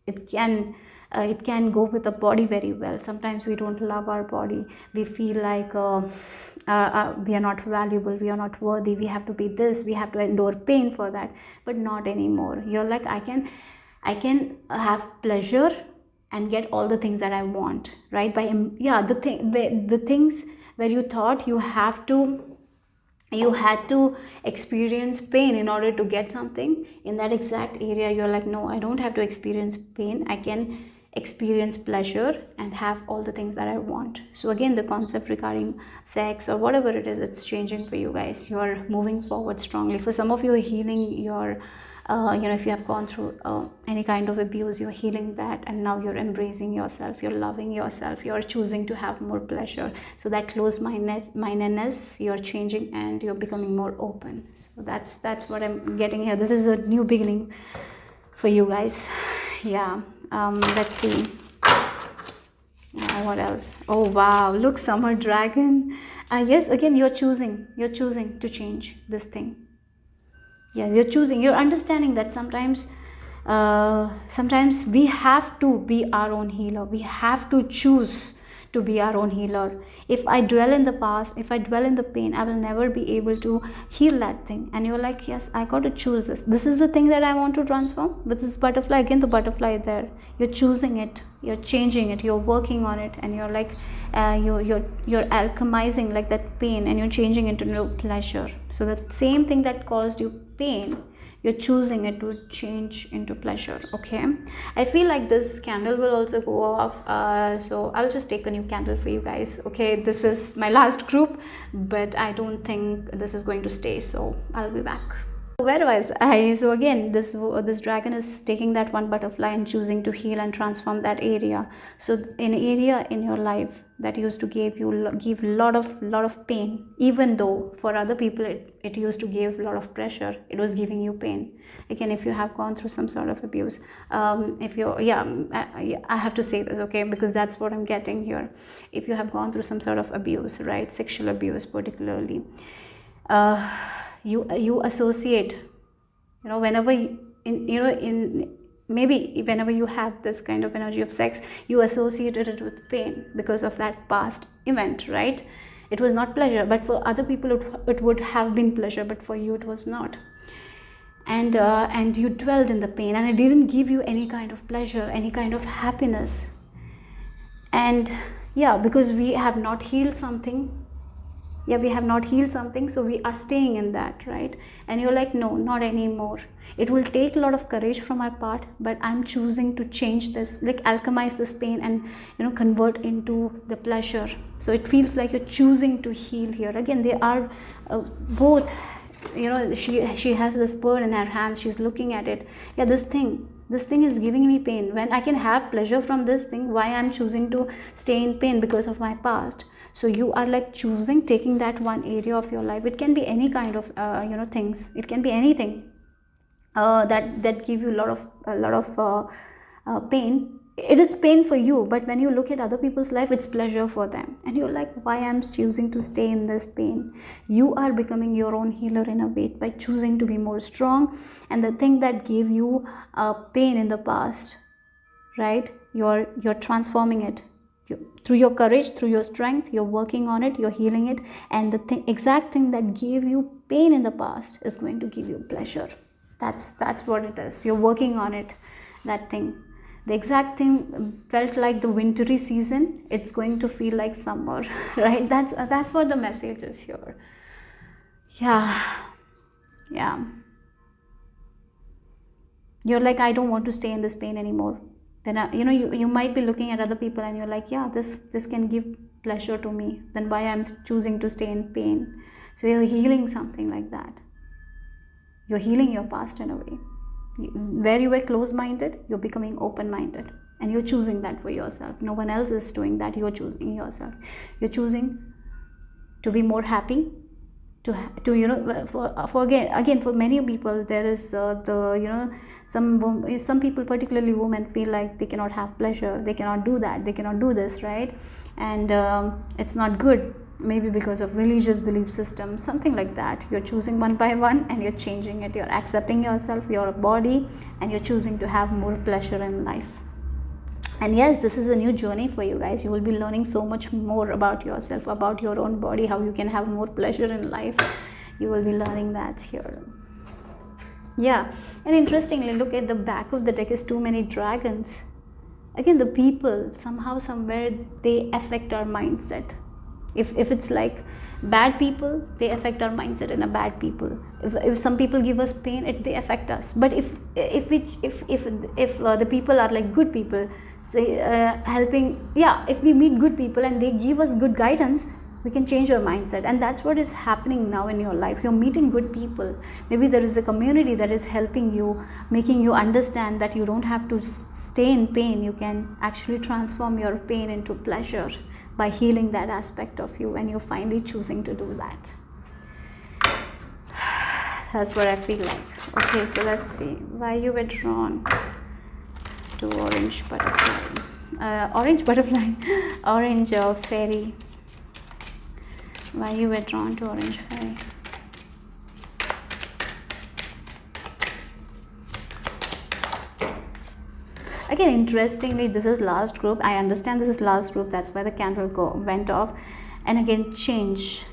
It can go with the body very well. Sometimes we don't love our body, we feel like we are not valuable, we are not worthy, we have to be this, we have to endure pain for that. But not anymore. You're like, I can have pleasure and get all the things that I want, right? The things where you thought you had to experience pain in order to get something, in that exact area you're like, no, I don't have to experience pain, I can experience pleasure and have all the things that I want. So again, the concept regarding sex or whatever it is, it's changing for you guys. You're moving forward strongly. For some of you, healing your if you have gone through any kind of abuse, you're healing that, and now you're embracing yourself, you're loving yourself, you're choosing to have more pleasure. So that closed-mindedness, you're changing and you're becoming more open. So that's what I'm getting here. This is a new beginning for you guys. Yeah. Let's see. What else? Oh wow, look, summer dragon. Yes, again, you're choosing to change this thing. Yeah, you're understanding that sometimes we have to be our own healer. We have to choose to be our own healer. If I dwell in the past, if I dwell in the pain, I will never be able to heal that thing. And you're like, yes, I got to choose this is the thing that I want to transform. With this butterfly, again, the butterfly there, you're choosing it, you're changing it, you're working on it, and you're like you're alchemizing like that pain, and you're changing it into pleasure. So the same thing that caused you pain, you're choosing it to change into pleasure. Okay, I feel like this candle will also go off, so I'll just take a new candle for you guys. Okay, this is my last group, but I don't think this is going to stay, so I'll be back. Where was I? So again, this dragon is taking that one butterfly and choosing to heal and transform that area. So an area in your life that used to give lot of pain, even though for other people it used to give a lot of pressure, it was giving you pain. Again, if you have gone through some sort of abuse, I have to say this, okay, because that's what I'm getting here. If you have gone through some sort of abuse, right, sexual abuse particularly, you associate, whenever in maybe whenever you had this kind of energy of sex, you associated it with pain because of that past event, right? It was not pleasure, but for other people it would have been pleasure, but for you it was not. And you dwelled in the pain, and it didn't give you any kind of pleasure, any kind of happiness. And yeah, because we have not healed something, so we are staying in that, right? And you're like, no, not anymore. It will take a lot of courage from my part, but I'm choosing to change this, like alchemize this pain and convert into the pleasure. So it feels like you're choosing to heal here. Again, they are both, she has this bird in her hands, she's looking at it. Yeah, this thing is giving me pain. When I can have pleasure from this thing, why I'm choosing to stay in pain? Because of my past. So you are like choosing, taking that one area of your life. It can be any kind of things. It can be anything that give you a lot of pain. It is pain for you, but when you look at other people's life, it's pleasure for them. And you're like, why I'm choosing to stay in this pain? You are becoming your own healer in a way by choosing to be more strong. And the thing that gave you pain in the past, right? You're transforming it. Through your courage, through your strength, you're working on it, you're healing it. And the exact thing that gave you pain in the past is going to give you pleasure. That's what it is. You're working on it, that thing. The exact thing felt like the wintry season, it's going to feel like summer, right? That's what the message is here. Yeah. You're like, I don't want to stay in this pain anymore. Then you might be looking at other people and you're like, yeah, this can give pleasure to me. Then why I'm choosing to stay in pain? So you're healing something like that. You're healing your past in a way. Where you were closed-minded, you're becoming open-minded, and you're choosing that for yourself. No one else is doing that. You're choosing yourself. You're choosing to be more happy. For many people, there is some people, particularly women, feel like they cannot have pleasure, they cannot do that, they cannot do this, right? And it's not good, maybe because of religious belief system, something like that. You're choosing one by one and you're changing it. You're accepting yourself, your body, and you're choosing to have more pleasure in life. And yes, this is a new journey for you guys. You will be learning so much more about yourself, about your own body, how you can have more pleasure in life. You will be learning that here. Yeah, and interestingly, look at the back of the deck is too many dragons. Again, the people, somehow, somewhere, they affect our mindset. If it's like bad people, they affect our mindset in a bad people. If some people give us pain, they affect us. But if the people are like good people, say helping, yeah, if we meet good people and they give us good guidance, we can change our mindset. And that's what is happening now in your life. You're meeting good people. Maybe there is a community that is helping you, making you understand that you don't have to stay in pain. You can actually transform your pain into pleasure by healing that aspect of you, and you're finally choosing to do that. That's what I feel like. Okay, so let's see why you were drawn to orange butterfly. Orange fairy. Why you were drawn to orange fairy? Again, interestingly, this is last group. I understand this is last group. That's why the candle went off. And again, change,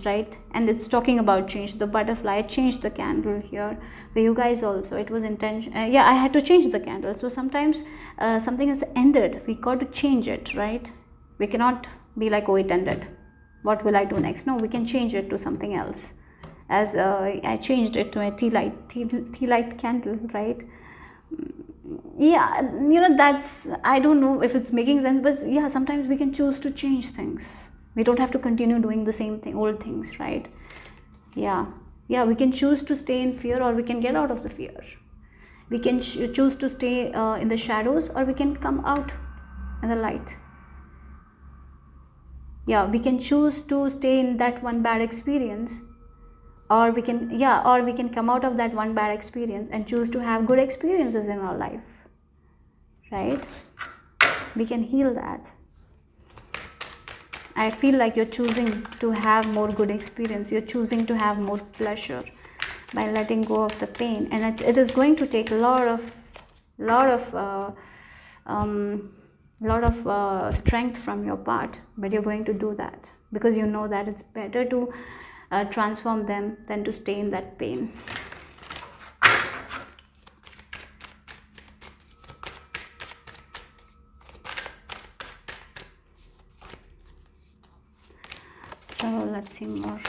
right? And it's talking about change. The butterfly changed the candle here. For you guys also, it was intention. Yeah, I had to change the candle. So sometimes something has ended. We got to change it, right? We cannot be like, oh, it ended. What will I do next? No, we can change it to something else. As I changed it to a tea light candle, right? Yeah, that's, I don't know if it's making sense, but yeah, sometimes we can choose to change things. We don't have to continue doing the same thing, old things, right? Yeah, we can choose to stay in fear, or we can get out of the fear. We can choose to stay in the shadows, or we can come out in the light. Yeah, we can choose to stay in that one bad experience, or we can come out of that one bad experience and choose to have good experiences in our life, right? We can heal that. I feel like you're choosing to have more good experience. You're choosing to have more pleasure by letting go of the pain, and it is going to take a lot of lot of strength from your part, but you're going to do that because you know that it's better to transform them than to stay in that pain. So let's see more.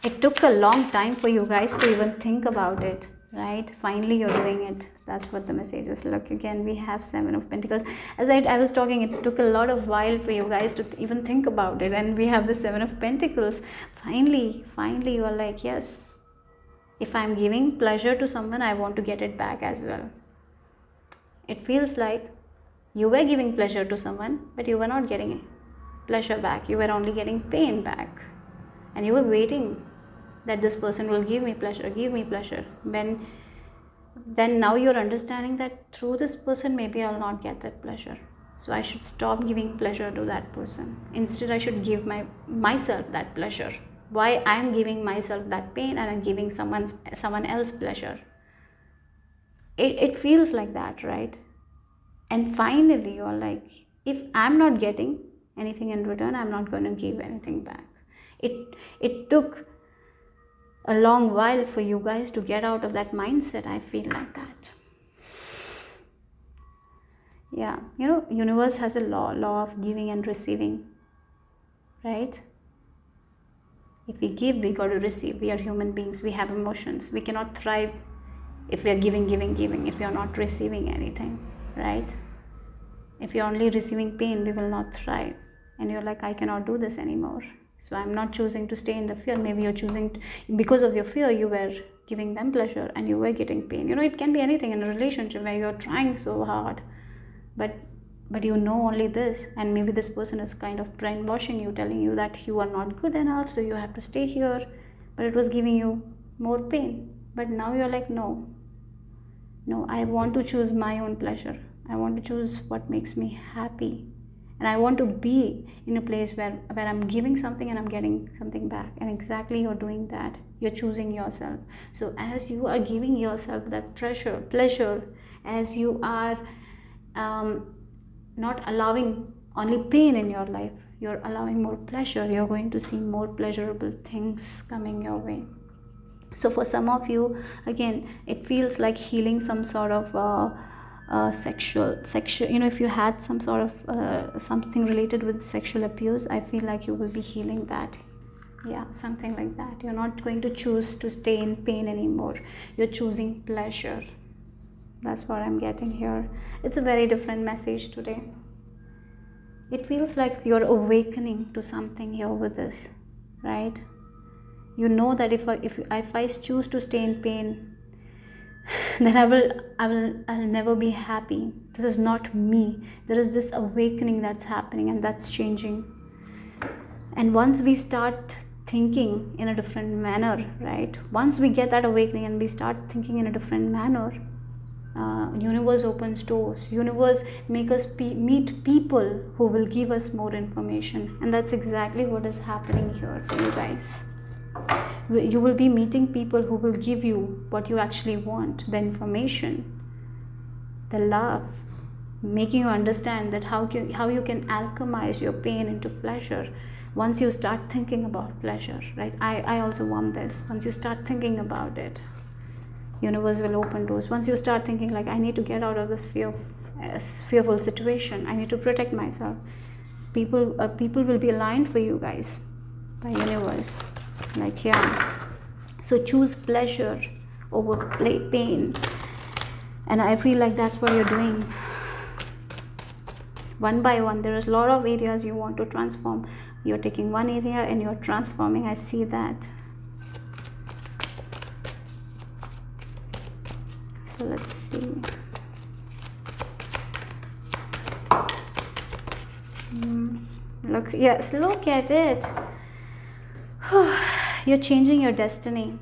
It took a long time for you guys to even think about it, right? Finally you're doing it. That's what the message is. Look, again we have 7 of Pentacles. As I was talking, it took a lot of while for you guys to even think about it, and we have the 7 of Pentacles. Finally you are like, yes, if I'm giving pleasure to someone, I want to get it back as well. It feels like you were giving pleasure to someone, but you were not getting pleasure back. You were only getting pain back, and you were waiting that this person will give me pleasure. Then now you're understanding that through this person maybe I'll not get that pleasure, so I should stop giving pleasure to that person. Instead I should give myself that pleasure. Why I'm giving myself that pain and I'm giving someone else pleasure? It feels like that, right? And finally you're like, if I'm not getting anything in return, I'm not going to give anything back. It took a long while for you guys to get out of that mindset. I feel like that. Yeah, universe has a law of giving and receiving, right? If we give, we got to receive. We are human beings, we have emotions. We cannot thrive if we are giving if we are not receiving anything, right? If you're only receiving pain, we will not thrive. And you're like, I cannot do this anymore, so I'm not choosing to stay in the fear. Maybe you're choosing to, because of your fear you were giving them pleasure and you were getting pain. It can be anything in a relationship where you're trying so hard, but only this, and maybe this person is kind of brainwashing you, telling you that you are not good enough, so you have to stay here, but it was giving you more pain. But now you're like, no, I want to choose my own pleasure. I want to choose what makes me happy. And I want to be in a place where I'm giving something and I'm getting something back. And exactly you're doing that. You're choosing yourself. So as you are giving yourself that pleasure, as you are not allowing only pain in your life, you're allowing more pleasure. You're going to see more pleasurable things coming your way. So for some of you, again, it feels like healing some sort of sexual, if you had some sort of something related with sexual abuse, I feel like you will be healing that. Yeah, something like that. You're not going to choose to stay in pain anymore. You're choosing pleasure. That's what I'm getting here. It's a very different message today. It feels like you're awakening to something here with this, right? You know that if I choose to stay in pain, then I'll never be happy. This is not me. There is this awakening that's happening, and that's changing. And once we start thinking in a different manner, right? Once we get that awakening and we start thinking in a different manner, universe opens doors. Universe make us meet people who will give us more information, and that's exactly what is happening here for you guys. You will be meeting people who will give you what you actually want, the information, the love, making you understand that how you can alchemize your pain into pleasure. Once you start thinking about pleasure, right? I also want this. Once you start thinking about it, universe will open doors. Once you start thinking like, I need to get out of this fearful situation, I need to protect myself, people will be aligned for you guys by universe. Like, yeah, so choose pleasure over pain, and I feel like that's what you're doing. One by one, there is a lot of areas you want to transform. You're taking one area and you're transforming. I see that. So let's see. Look at it. You're changing your destiny.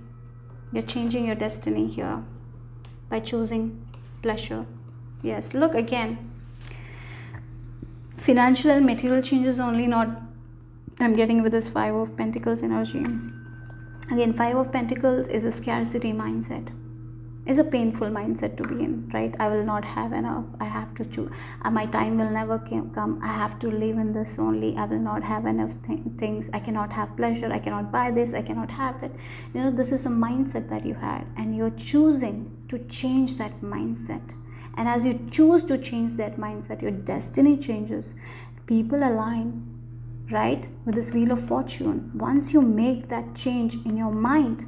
You're changing your destiny here by choosing pleasure. Yes, look again. Financial and material changes only, not I'm getting with this 5 of Pentacles energy. Again, 5 of Pentacles is a scarcity mindset. is a painful mindset to be in, right? I will not have enough, I have to choose, my time will never come, I have to live in this only, I will not have enough things, I cannot have pleasure, I cannot buy this, I cannot have it. This is a mindset that you had, and you're choosing to change that mindset. And as you choose to change that mindset, your destiny changes, people align, right, with this wheel of fortune. Once you make that change in your mind,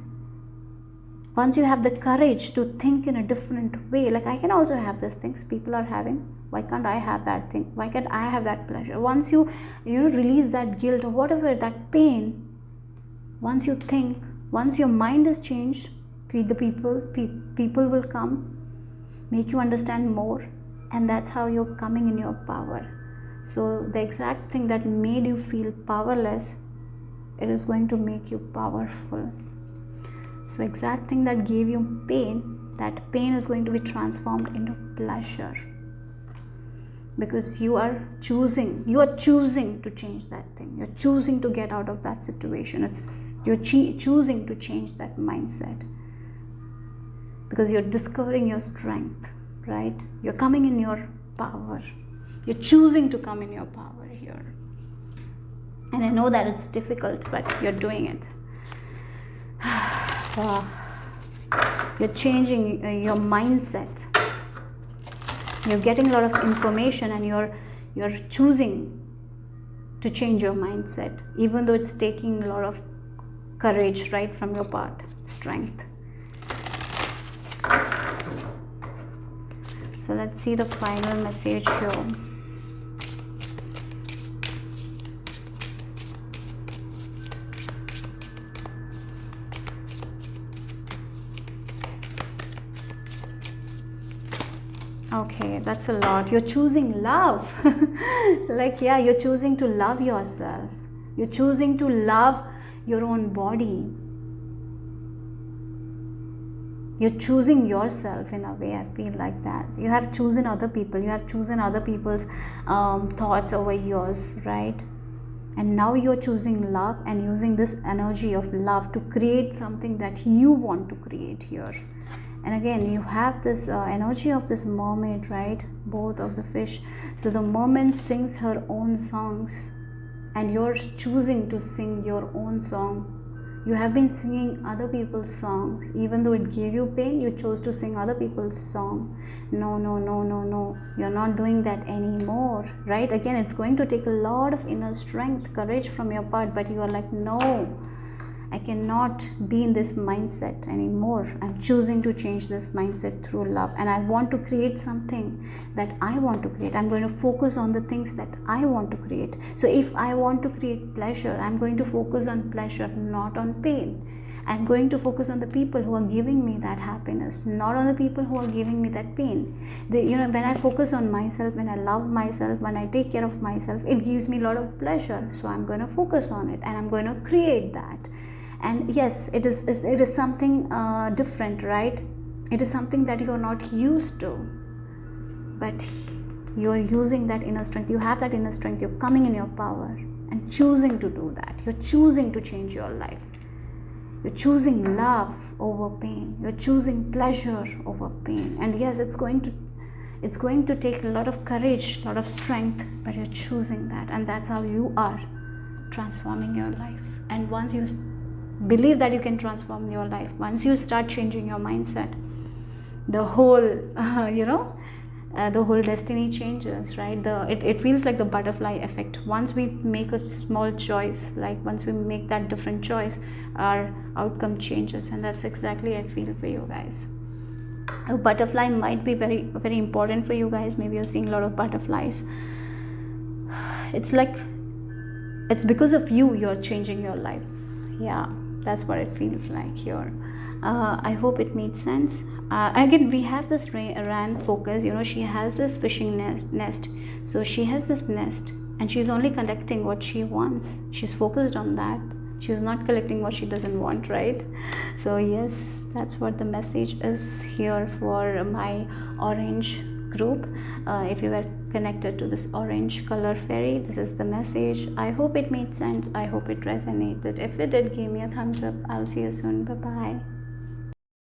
once you have the courage to think in a different way, like I can also have these things people are having, why can't I have that thing, why can't I have that pleasure? Once you release that guilt or whatever, that pain, once you think, once your mind is changed, the people will come, make you understand more, and that's how you're coming in your power. So the exact thing that made you feel powerless, it is going to make you powerful. So exact thing that gave you pain, that pain is going to be transformed into pleasure, because you are choosing to change that thing. You're choosing to get out of that situation. You're choosing to change that mindset, because you're discovering your strength, right? You're coming in your power. You're choosing to come in your power here. And I know that it's difficult, but you're doing it. You're changing your mindset. You're getting a lot of information, and you're choosing to change your mindset, even though it's taking a lot of courage, right, from your part, strength. So let's see the final message here. Okay, that's a lot. You're choosing love. You're choosing to love yourself. You're choosing to love your own body. You're choosing yourself in a way, I feel like that. You have chosen other people. You have chosen other people's thoughts over yours, right? And now you're choosing love and using this energy of love to create something that you want to create here. And again, you have this energy of this mermaid, right? Both of the fish. So the mermaid sings her own songs, and you're choosing to sing your own song. You have been singing other people's songs. Even though it gave you pain, you chose to sing other people's song. No. You're not doing that anymore, right? Again, it's going to take a lot of inner strength, courage from your part, but you are like, no, I cannot be in this mindset anymore. I'm choosing to change this mindset through love, and I want to create something that I want to create. I'm going to focus on the things that I want to create. So if I want to create pleasure, I'm going to focus on pleasure, not on pain. I'm going to focus on the people who are giving me that happiness, not on the people who are giving me that pain. When I focus on myself, when I love myself, when I take care of myself, it gives me a lot of pleasure. So I'm going to focus on it, and I'm going to create that. And yes, it is something different, right? It is something that you're not used to, but you're using that inner strength. You have that inner strength. You're coming in your power and choosing to do that. You're choosing to change your life. You're choosing love over pain. You're choosing pleasure over pain. And yes, it's going to take a lot of courage, a lot of strength, but you're choosing that, and that's how you are transforming your life. And once you believe that you can transform your life, once you start changing your mindset, the whole the whole destiny changes, right? It feels like the butterfly effect. Once we make a small choice, like once we make that different choice, our outcome changes. And that's exactly I feel for you guys. A butterfly might be very, very important for you guys. Maybe you're seeing a lot of butterflies. It's like it's because of you're changing your life. Yeah, that's what it feels like here. I hope it made sense. Again, we have this Ran focus. She has this fishing nest. So she has this nest, and she's only collecting what she wants. She's focused on that. She's not collecting what she doesn't want, right? So yes, that's what the message is here for my orange group. If you were connected to this orange color fairy, this is the message. I hope it made sense. I hope it resonated. If it did, give me a thumbs up. I'll see you soon. Bye bye.